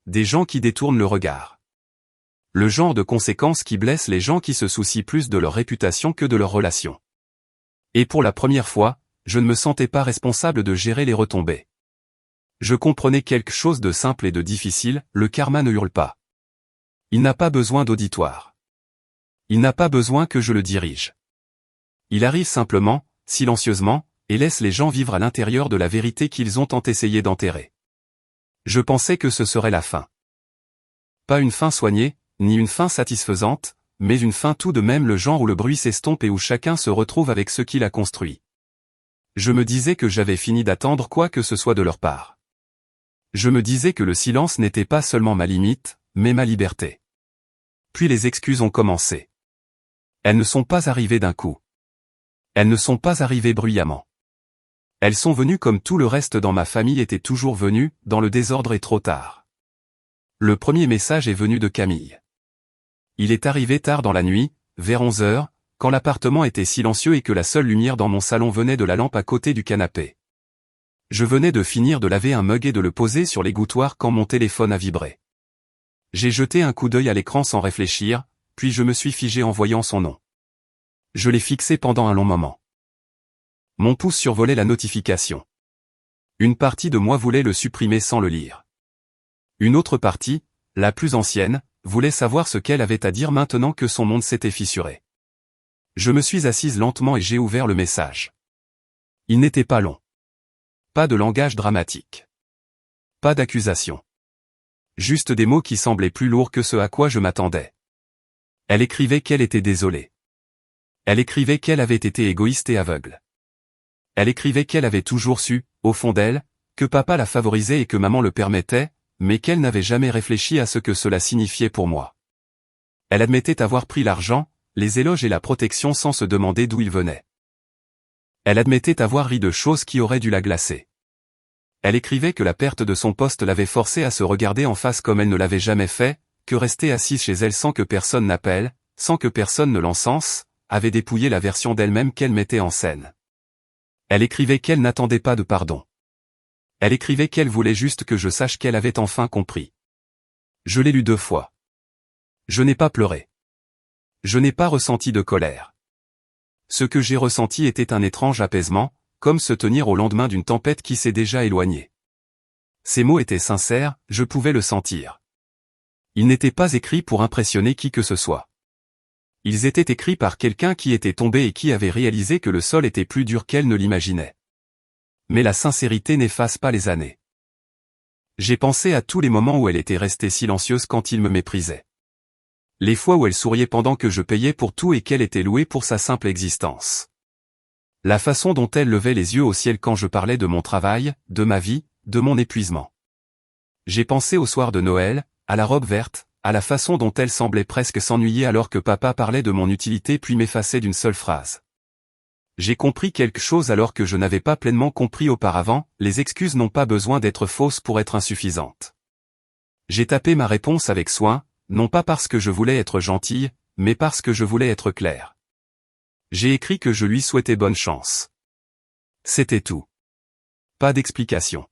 Des gens qui détournent le regard. Le genre de conséquences qui blessent les gens qui se soucient plus de leur réputation que de leurs relations. Et pour la première fois, je ne me sentais pas responsable de gérer les retombées. Je comprenais quelque chose de simple et de difficile, le karma ne hurle pas. Il n'a pas besoin d'auditoire. Il n'a pas besoin que je le dirige. Il arrive simplement, silencieusement, et laisse les gens vivre à l'intérieur de la vérité qu'ils ont tant essayé d'enterrer. Je pensais que ce serait la fin. Pas une fin soignée, ni une fin satisfaisante, mais une fin tout de même, le genre où le bruit s'estompe et où chacun se retrouve avec ce qu'il a construit. Je me disais que j'avais fini d'attendre quoi que ce soit de leur part. Je me disais que le silence n'était pas seulement ma limite, mais ma liberté. Puis les excuses ont commencé. Elles ne sont pas arrivées d'un coup. Elles ne sont pas arrivées bruyamment. Elles sont venues comme tout le reste dans ma famille était toujours venu, dans le désordre et trop tard. Le premier message est venu de Camille. Il est arrivé tard dans la nuit, vers 11 heures, quand l'appartement était silencieux et que la seule lumière dans mon salon venait de la lampe à côté du canapé. Je venais de finir de laver un mug et de le poser sur l'égouttoir quand mon téléphone a vibré. J'ai jeté un coup d'œil à l'écran sans réfléchir, puis je me suis figé en voyant son nom. Je l'ai fixé pendant un long moment. Mon pouce survolait la notification. Une partie de moi voulait le supprimer sans le lire. Une autre partie, la plus ancienne, voulait savoir ce qu'elle avait à dire maintenant que son monde s'était fissuré. Je me suis assise lentement et j'ai ouvert le message. Il n'était pas long. Pas de langage dramatique. Pas d'accusation. Juste des mots qui semblaient plus lourds que ce à quoi je m'attendais. Elle écrivait qu'elle était désolée. Elle écrivait qu'elle avait été égoïste et aveugle. Elle écrivait qu'elle avait toujours su, au fond d'elle, que papa la favorisait et que maman le permettait, mais qu'elle n'avait jamais réfléchi à ce que cela signifiait pour moi. Elle admettait avoir pris l'argent, les éloges et la protection sans se demander d'où ils venaient. Elle admettait avoir ri de choses qui auraient dû la glacer. Elle écrivait que la perte de son poste l'avait forcée à se regarder en face comme elle ne l'avait jamais fait, que rester assise chez elle sans que personne n'appelle, sans que personne ne l'encense, avait dépouillé la version d'elle-même qu'elle mettait en scène. Elle écrivait qu'elle n'attendait pas de pardon. Elle écrivait qu'elle voulait juste que je sache qu'elle avait enfin compris. Je l'ai lu 2 fois. Je n'ai pas pleuré. Je n'ai pas ressenti de colère. Ce que j'ai ressenti était un étrange apaisement, comme se tenir au lendemain d'une tempête qui s'est déjà éloignée. Ces mots étaient sincères, je pouvais le sentir. Ils n'étaient pas écrits pour impressionner qui que ce soit. Ils étaient écrits par quelqu'un qui était tombé et qui avait réalisé que le sol était plus dur qu'elle ne l'imaginait. Mais la sincérité n'efface pas les années. J'ai pensé à tous les moments où elle était restée silencieuse quand il me méprisait. Les fois où elle souriait pendant que je payais pour tout et qu'elle était louée pour sa simple existence. La façon dont elle levait les yeux au ciel quand je parlais de mon travail, de ma vie, de mon épuisement. J'ai pensé au soir de Noël, à la robe verte, à la façon dont elle semblait presque s'ennuyer alors que papa parlait de mon utilité puis m'effaçait d'une seule phrase. J'ai compris quelque chose alors que je n'avais pas pleinement compris auparavant, les excuses n'ont pas besoin d'être fausses pour être insuffisantes. J'ai tapé ma réponse avec soin, non pas parce que je voulais être gentille, mais parce que je voulais être claire. J'ai écrit que je lui souhaitais bonne chance. C'était tout. Pas d'explication.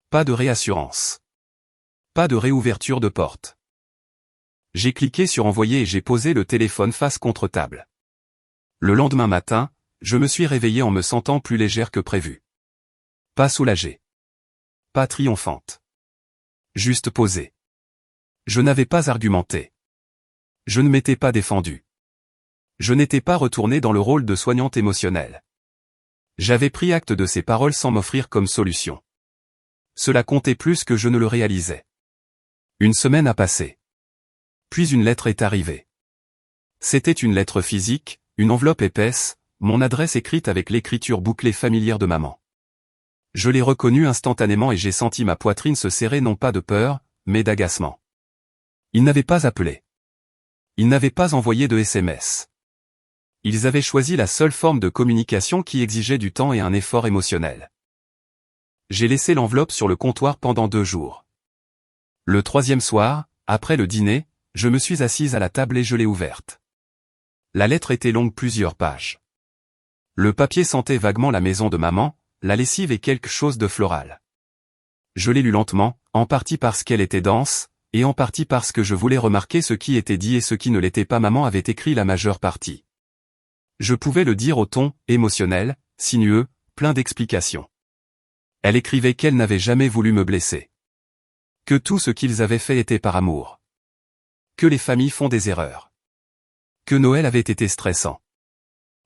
Pas de réassurance. Pas de réouverture de porte. J'ai cliqué sur envoyer et j'ai posé le téléphone face contre table. Le lendemain matin, je me suis réveillée en me sentant plus légère que prévu. Pas soulagée. Pas triomphante. Juste posée. Je n'avais pas argumenté. Je ne m'étais pas défendue. Je n'étais pas retournée dans le rôle de soignante émotionnelle. J'avais pris acte de ces paroles sans m'offrir comme solution. Cela comptait plus que je ne le réalisais. Une semaine a passé. Puis une lettre est arrivée. C'était une lettre physique, une enveloppe épaisse, mon adresse écrite avec l'écriture bouclée familière de maman. Je l'ai reconnue instantanément et j'ai senti ma poitrine se serrer non pas de peur, mais d'agacement. Ils n'avaient pas appelé. Ils n'avaient pas envoyé de SMS. Ils avaient choisi la seule forme de communication qui exigeait du temps et un effort émotionnel. J'ai laissé l'enveloppe sur le comptoir pendant 2 jours. Le 3e soir, après le dîner, je me suis assise à la table et je l'ai ouverte. La lettre était longue plusieurs pages. Le papier sentait vaguement la maison de maman, la lessive et quelque chose de floral. Je l'ai lu lentement, en partie parce qu'elle était dense, et en partie parce que je voulais remarquer ce qui était dit et ce qui ne l'était pas. Maman avait écrit la majeure partie. Je pouvais le dire au ton, émotionnel, sinueux, plein d'explications. Elle écrivait qu'elle n'avait jamais voulu me blesser. Que tout ce qu'ils avaient fait était par amour. Que les familles font des erreurs. Que Noël avait été stressant.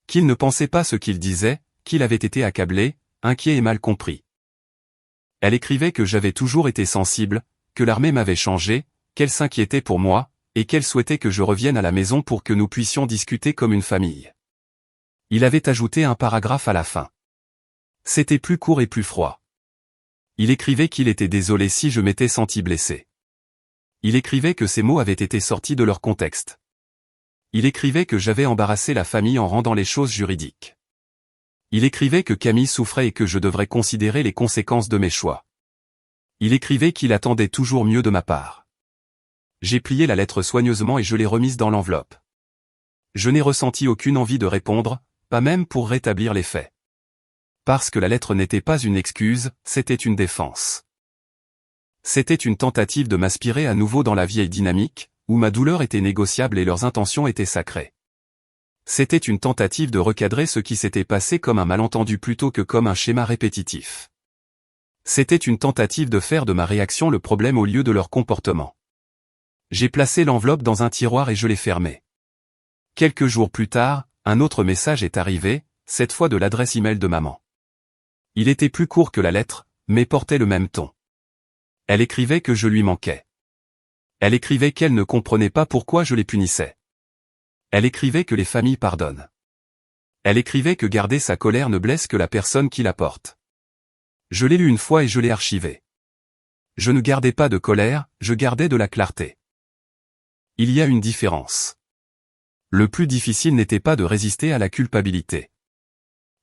Qu'il ne pensait pas ce qu'il disait, qu'il avait été accablé, inquiet et mal compris. Elle écrivait que j'avais toujours été sensible, que l'armée m'avait changé, qu'elle s'inquiétait pour moi, et qu'elle souhaitait que je revienne à la maison pour que nous puissions discuter comme une famille. Il avait ajouté un paragraphe à la fin. C'était plus court et plus froid. Il écrivait qu'il était désolé si je m'étais senti blessé. Il écrivait que ces mots avaient été sortis de leur contexte. Il écrivait que j'avais embarrassé la famille en rendant les choses juridiques. Il écrivait que Camille souffrait et que je devrais considérer les conséquences de mes choix. Il écrivait qu'il attendait toujours mieux de ma part. J'ai plié la lettre soigneusement et je l'ai remise dans l'enveloppe. Je n'ai ressenti aucune envie de répondre, pas même pour rétablir les faits. Parce que la lettre n'était pas une excuse, c'était une défense. C'était une tentative de m'aspirer à nouveau dans la vieille dynamique, où ma douleur était négociable et leurs intentions étaient sacrées. C'était une tentative de recadrer ce qui s'était passé comme un malentendu plutôt que comme un schéma répétitif. C'était une tentative de faire de ma réaction le problème au lieu de leur comportement. J'ai placé l'enveloppe dans un tiroir et je l'ai fermée. Quelques jours plus tard, un autre message est arrivé, cette fois de l'adresse email de maman. Il était plus court que la lettre, mais portait le même ton. Elle écrivait que je lui manquais. Elle écrivait qu'elle ne comprenait pas pourquoi je les punissais. Elle écrivait que les familles pardonnent. Elle écrivait que garder sa colère ne blesse que la personne qui la porte. Je l'ai lu une fois et je l'ai archivé. Je ne gardais pas de colère, je gardais de la clarté. Il y a une différence. Le plus difficile n'était pas de résister à la culpabilité.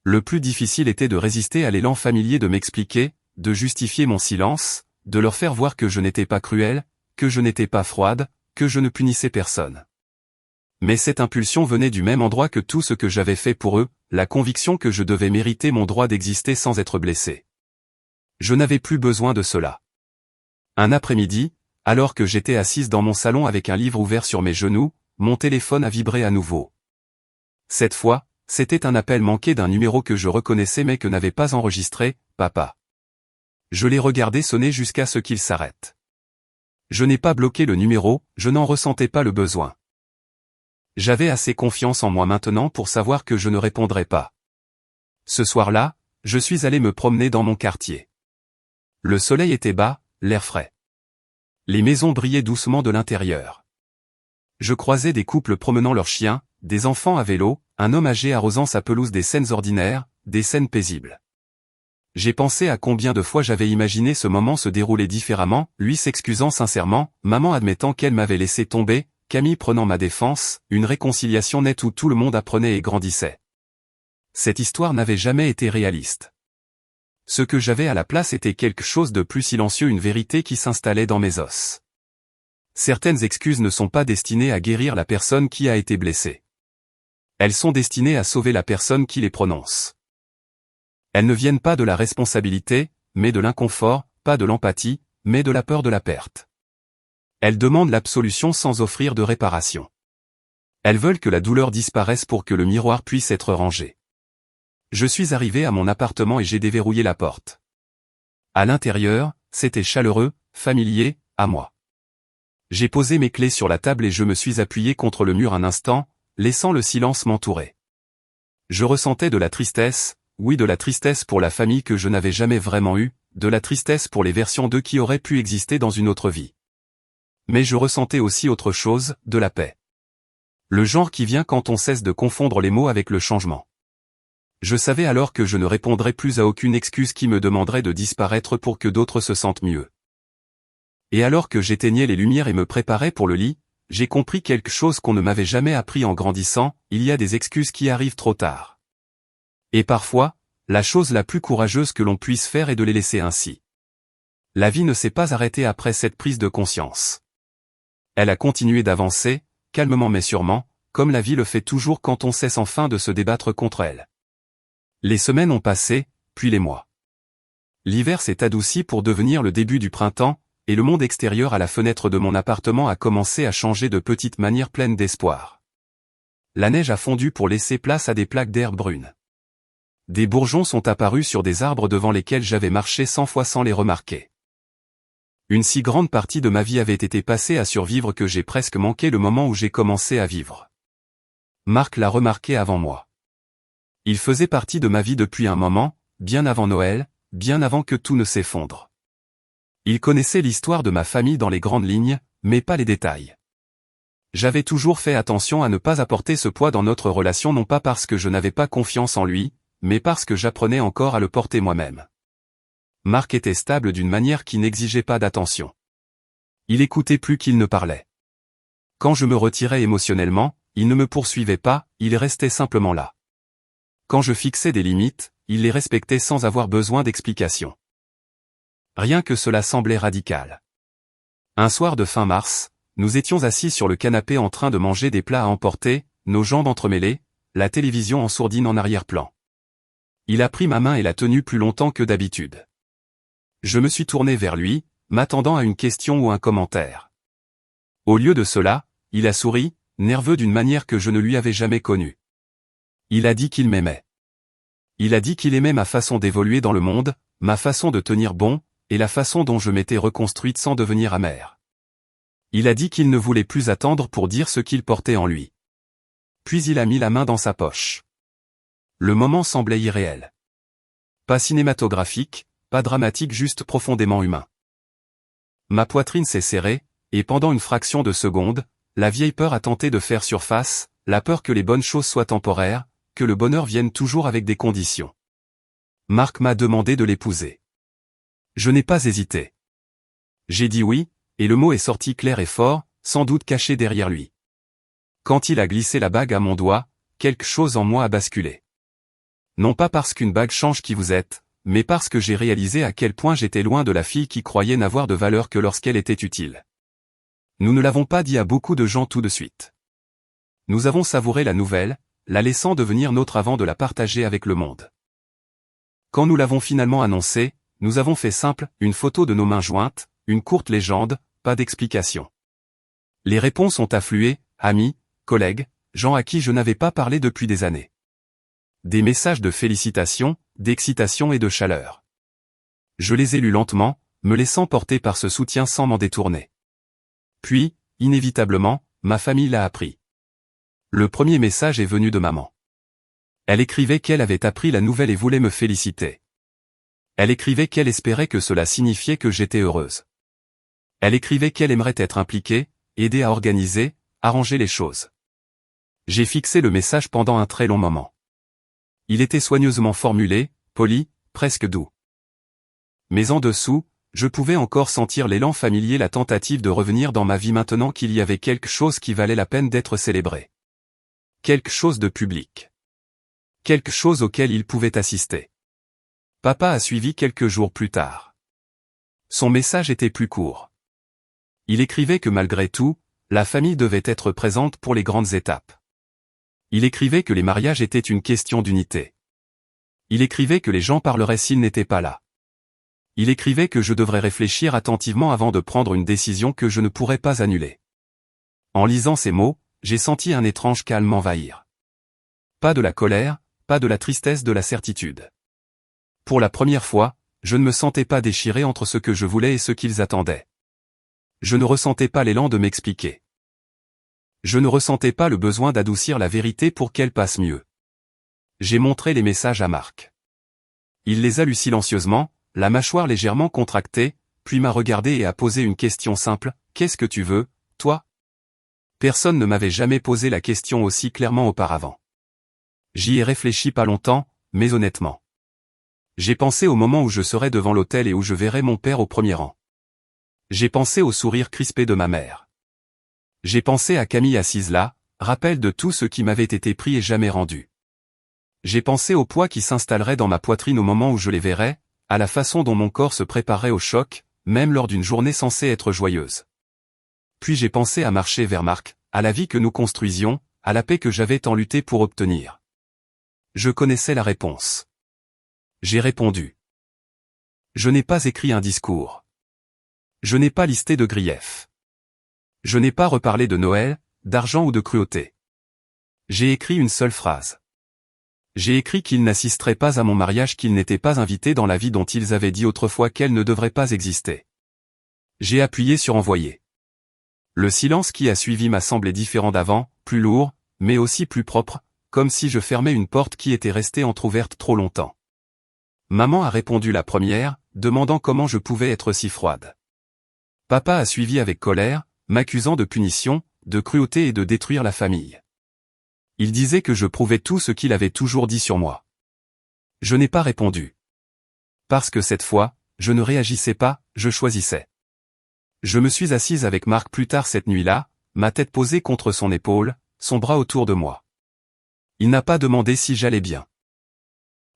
Le plus difficile était de résister à l'élan familier de m'expliquer, de justifier mon silence, de leur faire voir que je n'étais pas cruelle, que je n'étais pas froide, que je ne punissais personne. Mais cette impulsion venait du même endroit que tout ce que j'avais fait pour eux, la conviction que je devais mériter mon droit d'exister sans être blessé. Je n'avais plus besoin de cela. Un après-midi, alors que j'étais assise dans mon salon avec un livre ouvert sur mes genoux, mon téléphone a vibré à nouveau. Cette fois, c'était un appel manqué d'un numéro que je reconnaissais mais que n'avait pas enregistré, papa. Je l'ai regardé sonner jusqu'à ce qu'il s'arrête. Je n'ai pas bloqué le numéro, je n'en ressentais pas le besoin. J'avais assez confiance en moi maintenant pour savoir que je ne répondrais pas. Ce soir-là, je suis allé me promener dans mon quartier. Le soleil était bas, l'air frais. Les maisons brillaient doucement de l'intérieur. Je croisais des couples promenant leurs chiens, des enfants à vélo, un homme âgé arrosant sa pelouse, des scènes ordinaires, des scènes paisibles. J'ai pensé à combien de fois j'avais imaginé ce moment se dérouler différemment, lui s'excusant sincèrement, maman admettant qu'elle m'avait laissé tomber, Camille prenant ma défense, une réconciliation nette où tout le monde apprenait et grandissait. Cette histoire n'avait jamais été réaliste. Ce que j'avais à la place était quelque chose de plus silencieux, une vérité qui s'installait dans mes os. Certaines excuses ne sont pas destinées à guérir la personne qui a été blessée. Elles sont destinées à sauver la personne qui les prononce. Elles ne viennent pas de la responsabilité, mais de l'inconfort, pas de l'empathie, mais de la peur de la perte. Elles demandent l'absolution sans offrir de réparation. Elles veulent que la douleur disparaisse pour que le miroir puisse être rangé. Je suis arrivé à mon appartement et j'ai déverrouillé la porte. À l'intérieur, c'était chaleureux, familier, à moi. J'ai posé mes clés sur la table et je me suis appuyé contre le mur un instant, laissant le silence m'entourer. Je ressentais de la tristesse, oui, de la tristesse pour la famille que je n'avais jamais vraiment eue, de la tristesse pour les versions d'eux qui auraient pu exister dans une autre vie. Mais je ressentais aussi autre chose, de la paix. Le genre qui vient quand on cesse de confondre les mots avec le changement. Je savais alors que je ne répondrais plus à aucune excuse qui me demanderait de disparaître pour que d'autres se sentent mieux. Et alors que j'éteignais les lumières et me préparais pour le lit, j'ai compris quelque chose qu'on ne m'avait jamais appris en grandissant, il y a des excuses qui arrivent trop tard. Et parfois, la chose la plus courageuse que l'on puisse faire est de les laisser ainsi. La vie ne s'est pas arrêtée après cette prise de conscience. Elle a continué d'avancer, calmement mais sûrement, comme la vie le fait toujours quand on cesse enfin de se débattre contre elle. Les semaines ont passé, puis les mois. L'hiver s'est adouci pour devenir le début du printemps, et le monde extérieur à la fenêtre de mon appartement a commencé à changer de petites manières pleines d'espoir. La neige a fondu pour laisser place à des plaques d'herbe brune. Des bourgeons sont apparus sur des arbres devant lesquels j'avais marché 100 fois sans les remarquer. Une si grande partie de ma vie avait été passée à survivre que j'ai presque manqué le moment où j'ai commencé à vivre. Marc l'a remarqué avant moi. Il faisait partie de ma vie depuis un moment, bien avant Noël, bien avant que tout ne s'effondre. Il connaissait l'histoire de ma famille dans les grandes lignes, mais pas les détails. J'avais toujours fait attention à ne pas apporter ce poids dans notre relation, non pas parce que je n'avais pas confiance en lui, mais parce que j'apprenais encore à le porter moi-même. Marc était stable d'une manière qui n'exigeait pas d'attention. Il écoutait plus qu'il ne parlait. Quand je me retirais émotionnellement, il ne me poursuivait pas, il restait simplement là. Quand je fixais des limites, il les respectait sans avoir besoin d'explication. Rien que cela semblait radical. Un soir de fin mars, nous étions assis sur le canapé en train de manger des plats à emporter, nos jambes entremêlées, la télévision en sourdine en arrière-plan. Il a pris ma main et l'a tenue plus longtemps que d'habitude. Je me suis tourné vers lui, m'attendant à une question ou un commentaire. Au lieu de cela, il a souri, nerveux d'une manière que je ne lui avais jamais connue. Il a dit qu'il m'aimait. Il a dit qu'il aimait ma façon d'évoluer dans le monde, ma façon de tenir bon, et la façon dont je m'étais reconstruite sans devenir amère. Il a dit qu'il ne voulait plus attendre pour dire ce qu'il portait en lui. Puis il a mis la main dans sa poche. Le moment semblait irréel. Pas cinématographique, pas dramatique, juste profondément humain. Ma poitrine s'est serrée, et pendant une fraction de seconde, la vieille peur a tenté de faire surface, la peur que les bonnes choses soient temporaires, que le bonheur vienne toujours avec des conditions. Marc m'a demandé de l'épouser. Je n'ai pas hésité. J'ai dit oui, et le mot est sorti clair et fort, sans doute caché derrière lui. Quand il a glissé la bague à mon doigt, quelque chose en moi a basculé. Non pas parce qu'une bague change qui vous êtes, mais parce que j'ai réalisé à quel point j'étais loin de la fille qui croyait n'avoir de valeur que lorsqu'elle était utile. Nous ne l'avons pas dit à beaucoup de gens tout de suite. Nous avons savouré la nouvelle, la laissant devenir nôtre avant de la partager avec le monde. Quand nous l'avons finalement annoncé, nous avons fait simple, une photo de nos mains jointes, une courte légende, pas d'explication. Les réponses ont afflué, amis, collègues, gens à qui je n'avais pas parlé depuis des années. Des messages de félicitations, d'excitation et de chaleur. Je les ai lus lentement, me laissant porter par ce soutien sans m'en détourner. Puis, inévitablement, ma famille l'a appris. Le premier message est venu de maman. Elle écrivait qu'elle avait appris la nouvelle et voulait me féliciter. Elle écrivait qu'elle espérait que cela signifiait que j'étais heureuse. Elle écrivait qu'elle aimerait être impliquée, aider à organiser, arranger les choses. J'ai fixé le message pendant un très long moment. Il était soigneusement formulé, poli, presque doux. Mais en dessous, je pouvais encore sentir l'élan familier, la tentative de revenir dans ma vie maintenant qu'il y avait quelque chose qui valait la peine d'être célébré. Quelque chose de public. Quelque chose auquel il pouvait assister. Papa a suivi quelques jours plus tard. Son message était plus court. Il écrivait que malgré tout, la famille devait être présente pour les grandes étapes. Il écrivait que les mariages étaient une question d'unité. Il écrivait que les gens parleraient s'ils n'étaient pas là. Il écrivait que je devrais réfléchir attentivement avant de prendre une décision que je ne pourrais pas annuler. En lisant ces mots, j'ai senti un étrange calme m'envahir. Pas de la colère, pas de la tristesse, de la certitude. Pour la première fois, je ne me sentais pas déchiré entre ce que je voulais et ce qu'ils attendaient. Je ne ressentais pas l'élan de m'expliquer. Je ne ressentais pas le besoin d'adoucir la vérité pour qu'elle passe mieux. J'ai montré les messages à Marc. Il les a lus silencieusement, la mâchoire légèrement contractée, puis m'a regardé et a posé une question simple, « Qu'est-ce que tu veux, toi ?» Personne ne m'avait jamais posé la question aussi clairement auparavant. J'y ai réfléchi pas longtemps, mais honnêtement. J'ai pensé au moment où je serai devant l'autel et où je verrai mon père au premier rang. J'ai pensé au sourire crispé de ma mère. J'ai pensé à Camille assise là, rappel de tout ce qui m'avait été pris et jamais rendu. J'ai pensé au poids qui s'installerait dans ma poitrine au moment où je les verrais, à la façon dont mon corps se préparait au choc, même lors d'une journée censée être joyeuse. Puis j'ai pensé à marcher vers Marc, à la vie que nous construisions, à la paix que j'avais tant lutté pour obtenir. Je connaissais la réponse. J'ai répondu. Je n'ai pas écrit un discours. Je n'ai pas listé de griefs. Je n'ai pas reparlé de Noël, d'argent ou de cruauté. J'ai écrit une seule phrase. J'ai écrit qu'ils n'assisteraient pas à mon mariage, qu'ils n'étaient pas invités dans la vie dont ils avaient dit autrefois qu'elle ne devrait pas exister. J'ai appuyé sur envoyer. Le silence qui a suivi m'a semblé différent d'avant, plus lourd, mais aussi plus propre, comme si je fermais une porte qui était restée entr'ouverte trop longtemps. Maman a répondu la première, demandant comment je pouvais être si froide. Papa a suivi avec colère, m'accusant de punition, de cruauté et de détruire la famille. Il disait que je prouvais tout ce qu'il avait toujours dit sur moi. Je n'ai pas répondu. Parce que cette fois, je ne réagissais pas, je choisissais. Je me suis assise avec Marc plus tard cette nuit-là, ma tête posée contre son épaule, son bras autour de moi. Il n'a pas demandé si j'allais bien.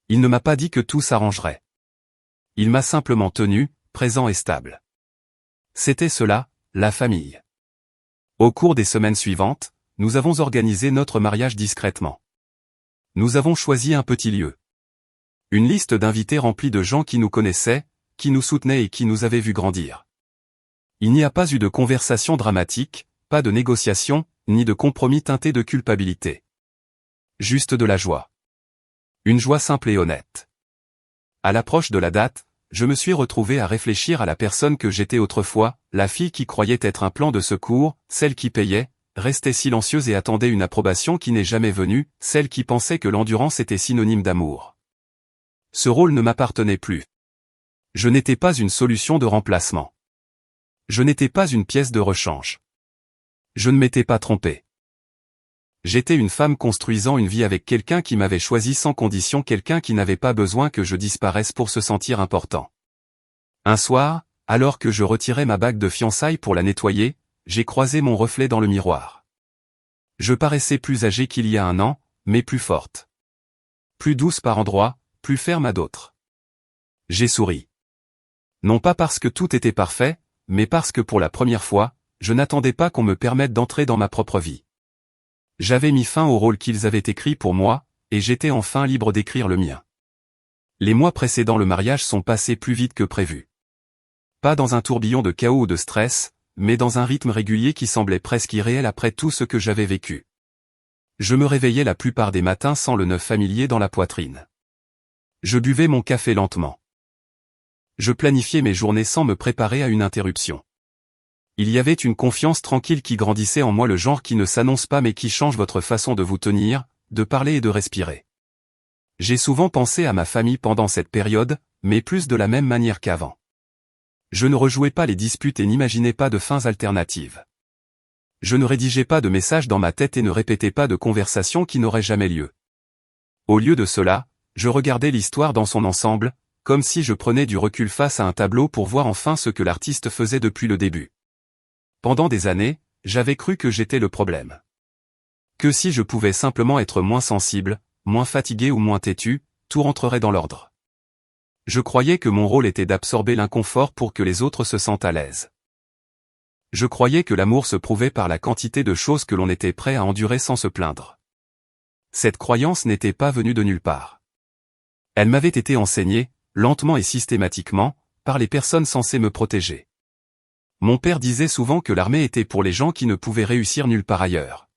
Il ne m'a pas dit que tout s'arrangerait. Il m'a simplement tenu, présent et stable. C'était cela, la famille. Au cours des semaines suivantes, nous avons organisé notre mariage discrètement. Nous avons choisi un petit lieu. Une liste d'invités remplie de gens qui nous connaissaient, qui nous soutenaient et qui nous avaient vus grandir. Il n'y a pas eu de conversation dramatique, pas de négociation, ni de compromis teinté de culpabilité. Juste de la joie. Une joie simple et honnête. À l'approche de la date, je me suis retrouvé à réfléchir à la personne que j'étais autrefois, la fille qui croyait être un plan de secours, celle qui payait, restait silencieuse et attendait une approbation qui n'est jamais venue, celle qui pensait que l'endurance était synonyme d'amour. Ce rôle ne m'appartenait plus. Je n'étais pas une solution de remplacement. Je n'étais pas une pièce de rechange. Je ne m'étais pas trompé. J'étais une femme construisant une vie avec quelqu'un qui m'avait choisi sans condition, quelqu'un qui n'avait pas besoin que je disparaisse pour se sentir important. Un soir, alors que je retirais ma bague de fiançailles pour la nettoyer, j'ai croisé mon reflet dans le miroir. Je paraissais plus âgée qu'il y a un an, mais plus forte. Plus douce par endroits, plus ferme à d'autres. J'ai souri. Non pas parce que tout était parfait, mais parce que pour la première fois, je n'attendais pas qu'on me permette d'entrer dans ma propre vie. J'avais mis fin au rôle qu'ils avaient écrit pour moi, et j'étais enfin libre d'écrire le mien. Les mois précédant le mariage sont passés plus vite que prévu. Pas dans un tourbillon de chaos ou de stress, mais dans un rythme régulier qui semblait presque irréel après tout ce que j'avais vécu. Je me réveillais la plupart des matins sans le nœud familier dans la poitrine. Je buvais mon café lentement. Je planifiais mes journées sans me préparer à une interruption. Il y avait une confiance tranquille qui grandissait en moi, le genre qui ne s'annonce pas mais qui change votre façon de vous tenir, de parler et de respirer. J'ai souvent pensé à ma famille pendant cette période, mais plus de la même manière qu'avant. Je ne rejouais pas les disputes et n'imaginais pas de fins alternatives. Je ne rédigeais pas de messages dans ma tête et ne répétais pas de conversations qui n'auraient jamais lieu. Au lieu de cela, je regardais l'histoire dans son ensemble, comme si je prenais du recul face à un tableau pour voir enfin ce que l'artiste faisait depuis le début. Pendant des années, j'avais cru que j'étais le problème. Que si je pouvais simplement être moins sensible, moins fatigué ou moins têtu, tout rentrerait dans l'ordre. Je croyais que mon rôle était d'absorber l'inconfort pour que les autres se sentent à l'aise. Je croyais que l'amour se prouvait par la quantité de choses que l'on était prêt à endurer sans se plaindre. Cette croyance n'était pas venue de nulle part. Elle m'avait été enseignée, lentement et systématiquement, par les personnes censées me protéger. Mon père disait souvent que l'armée était pour les gens qui ne pouvaient réussir nulle part ailleurs.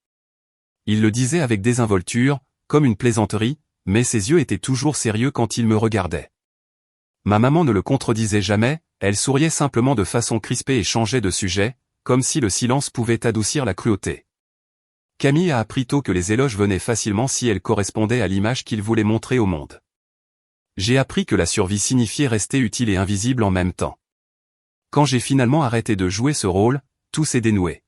Il le disait avec désinvolture, comme une plaisanterie, mais ses yeux étaient toujours sérieux quand il me regardait. Ma maman ne le contredisait jamais, elle souriait simplement de façon crispée et changeait de sujet, comme si le silence pouvait adoucir la cruauté. Camille a appris tôt que les éloges venaient facilement si elles correspondaient à l'image qu'il voulait montrer au monde. J'ai appris que la survie signifiait rester utile et invisible en même temps. Quand j'ai finalement arrêté de jouer ce rôle, tout s'est dénoué.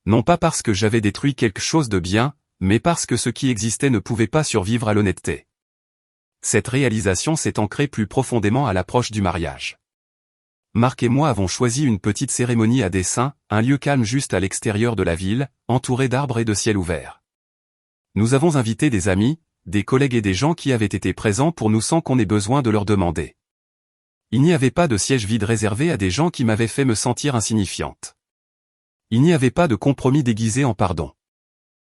Non pas parce que j'avais détruit quelque chose de bien, mais parce que ce qui existait ne pouvait pas survivre à l'honnêteté. Cette réalisation s'est ancrée plus profondément à l'approche du mariage. Marc et moi avons choisi une petite cérémonie à dessein, un lieu calme juste à l'extérieur de la ville, entouré d'arbres et de ciel ouvert. Nous avons invité des amis, des collègues et des gens qui avaient été présents pour nous sans qu'on ait besoin de leur demander. Il n'y avait pas de siège vide réservé à des gens qui m'avaient fait me sentir insignifiante. Il n'y avait pas de compromis déguisé en pardon.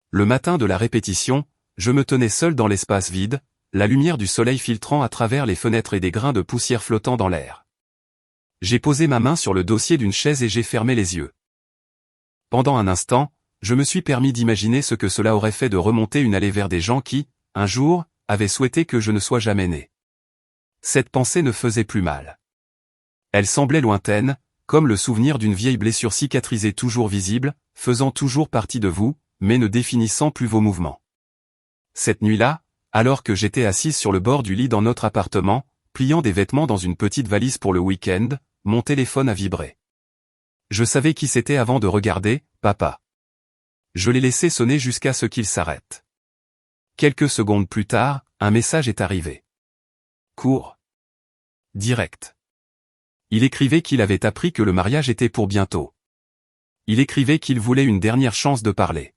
Le matin de la répétition, je me tenais seul dans l'espace vide, la lumière du soleil filtrant à travers les fenêtres et des grains de poussière flottant dans l'air. J'ai posé ma main sur le dossier d'une chaise et j'ai fermé les yeux. Pendant un instant, je me suis permis d'imaginer ce que cela aurait fait de remonter une allée vers des gens qui, un jour, avaient souhaité que je ne sois jamais né. Cette pensée ne faisait plus mal. Elle semblait lointaine, comme le souvenir d'une vieille blessure cicatrisée toujours visible, faisant toujours partie de vous, mais ne définissant plus vos mouvements. Cette nuit-là, alors que j'étais assise sur le bord du lit dans notre appartement, pliant des vêtements dans une petite valise pour le week-end, mon téléphone a vibré. Je savais qui c'était avant de regarder, papa. Je l'ai laissé sonner jusqu'à ce qu'il s'arrête. Quelques secondes plus tard, un message est arrivé. Court. Direct. Il écrivait qu'il avait appris que le mariage était pour bientôt. Il écrivait qu'il voulait une dernière chance de parler.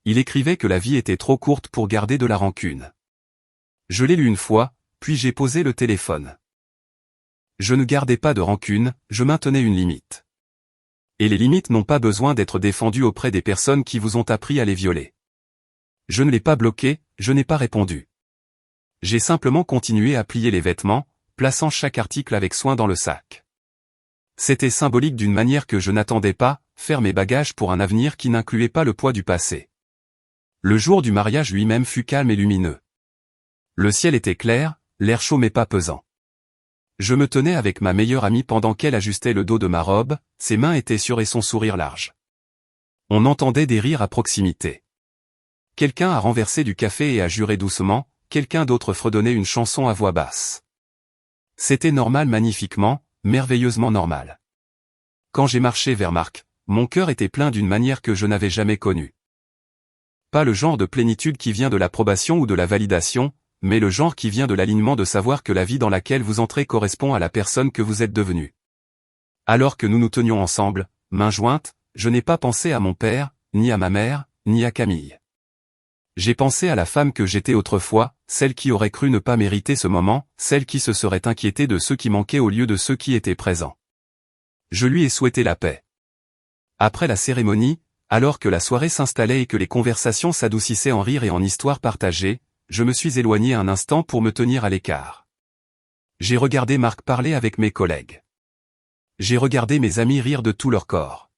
Il écrivait que la vie était trop courte pour garder de la rancune. Je l'ai lu une fois, puis j'ai posé le téléphone. Je ne gardais pas de rancune, je maintenais une limite. Et les limites n'ont pas besoin d'être défendues auprès des personnes qui vous ont appris à les violer. Je ne l'ai pas bloqué, je n'ai pas répondu. J'ai simplement continué à plier les vêtements, plaçant chaque article avec soin dans le sac. C'était symbolique d'une manière que je n'attendais pas, faire mes bagages pour un avenir qui n'incluait pas le poids du passé. Le jour du mariage lui-même fut calme et lumineux. Le ciel était clair, l'air chaud mais pas pesant. Je me tenais avec ma meilleure amie pendant qu'elle ajustait le dos de ma robe, ses mains étaient sûres et son sourire large. On entendait des rires à proximité. Quelqu'un a renversé du café et a juré doucement, quelqu'un d'autre fredonnait une chanson à voix basse. C'était normal, magnifiquement, merveilleusement normal. Quand j'ai marché vers Marc, mon cœur était plein d'une manière que je n'avais jamais connue. Pas le genre de plénitude qui vient de l'approbation ou de la validation, mais le genre qui vient de l'alignement de savoir que la vie dans laquelle vous entrez correspond à la personne que vous êtes devenue. Alors que nous nous tenions ensemble, mains jointes, je n'ai pas pensé à mon père, ni à ma mère, ni à Camille. J'ai pensé à la femme que j'étais autrefois, celle qui aurait cru ne pas mériter ce moment, celle qui se serait inquiétée de ceux qui manquaient au lieu de ceux qui étaient présents. Je lui ai souhaité la paix. Après la cérémonie, alors que la soirée s'installait et que les conversations s'adoucissaient en rires et en histoires partagées, je me suis éloigné un instant pour me tenir à l'écart. J'ai regardé Marc parler avec mes collègues. J'ai regardé mes amis rire de tout leur corps.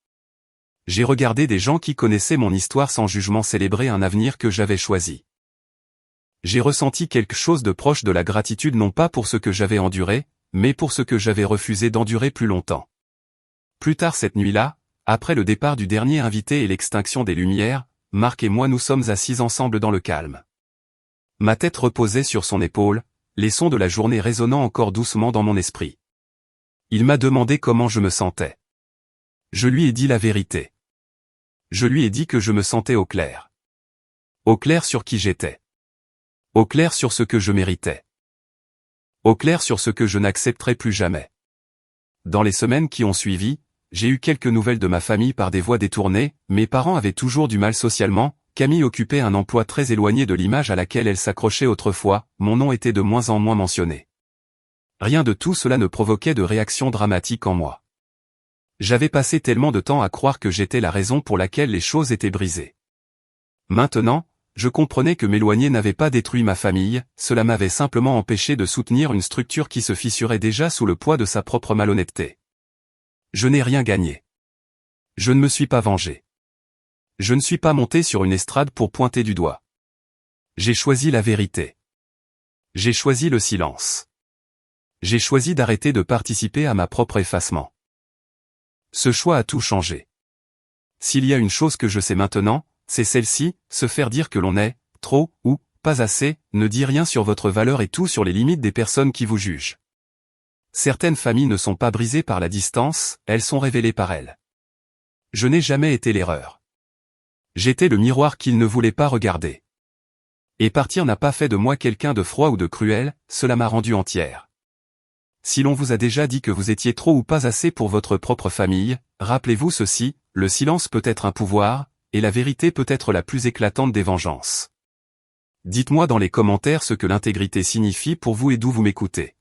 J'ai regardé des gens qui connaissaient mon histoire sans jugement célébrer un avenir que j'avais choisi. J'ai ressenti quelque chose de proche de la gratitude non pas pour ce que j'avais enduré, mais pour ce que j'avais refusé d'endurer plus longtemps. Plus tard cette nuit-là, après le départ du dernier invité et l'extinction des lumières, Marc et moi nous sommes assis ensemble dans le calme. Ma tête reposait sur son épaule, les sons de la journée résonnant encore doucement dans mon esprit. Il m'a demandé comment je me sentais. Je lui ai dit la vérité. Je lui ai dit que je me sentais au clair. Au clair sur qui j'étais. Au clair sur ce que je méritais. Au clair sur ce que je n'accepterai plus jamais. Dans les semaines qui ont suivi, j'ai eu quelques nouvelles de ma famille par des voies détournées, mes parents avaient toujours du mal socialement, Camille occupait un emploi très éloigné de l'image à laquelle elle s'accrochait autrefois, mon nom était de moins en moins mentionné. Rien de tout cela ne provoquait de réaction dramatique en moi. J'avais passé tellement de temps à croire que j'étais la raison pour laquelle les choses étaient brisées. Maintenant, je comprenais que m'éloigner n'avait pas détruit ma famille, cela m'avait simplement empêché de soutenir une structure qui se fissurait déjà sous le poids de sa propre malhonnêteté. Je n'ai rien gagné. Je ne me suis pas vengé. Je ne suis pas monté sur une estrade pour pointer du doigt. J'ai choisi la vérité. J'ai choisi le silence. J'ai choisi d'arrêter de participer à ma propre effacement. Ce choix a tout changé. S'il y a une chose que je sais maintenant, c'est celle-ci, se faire dire que l'on est, trop, ou, pas assez, ne dit rien sur votre valeur et tout sur les limites des personnes qui vous jugent. Certaines familles ne sont pas brisées par la distance, elles sont révélées par elles. Je n'ai jamais été l'erreur. J'étais le miroir qu'ils ne voulaient pas regarder. Et partir n'a pas fait de moi quelqu'un de froid ou de cruel, cela m'a rendu entière. Si l'on vous a déjà dit que vous étiez trop ou pas assez pour votre propre famille, rappelez-vous ceci, le silence peut être un pouvoir, et la vérité peut être la plus éclatante des vengeances. Dites-moi dans les commentaires ce que l'intégrité signifie pour vous et d'où vous m'écoutez.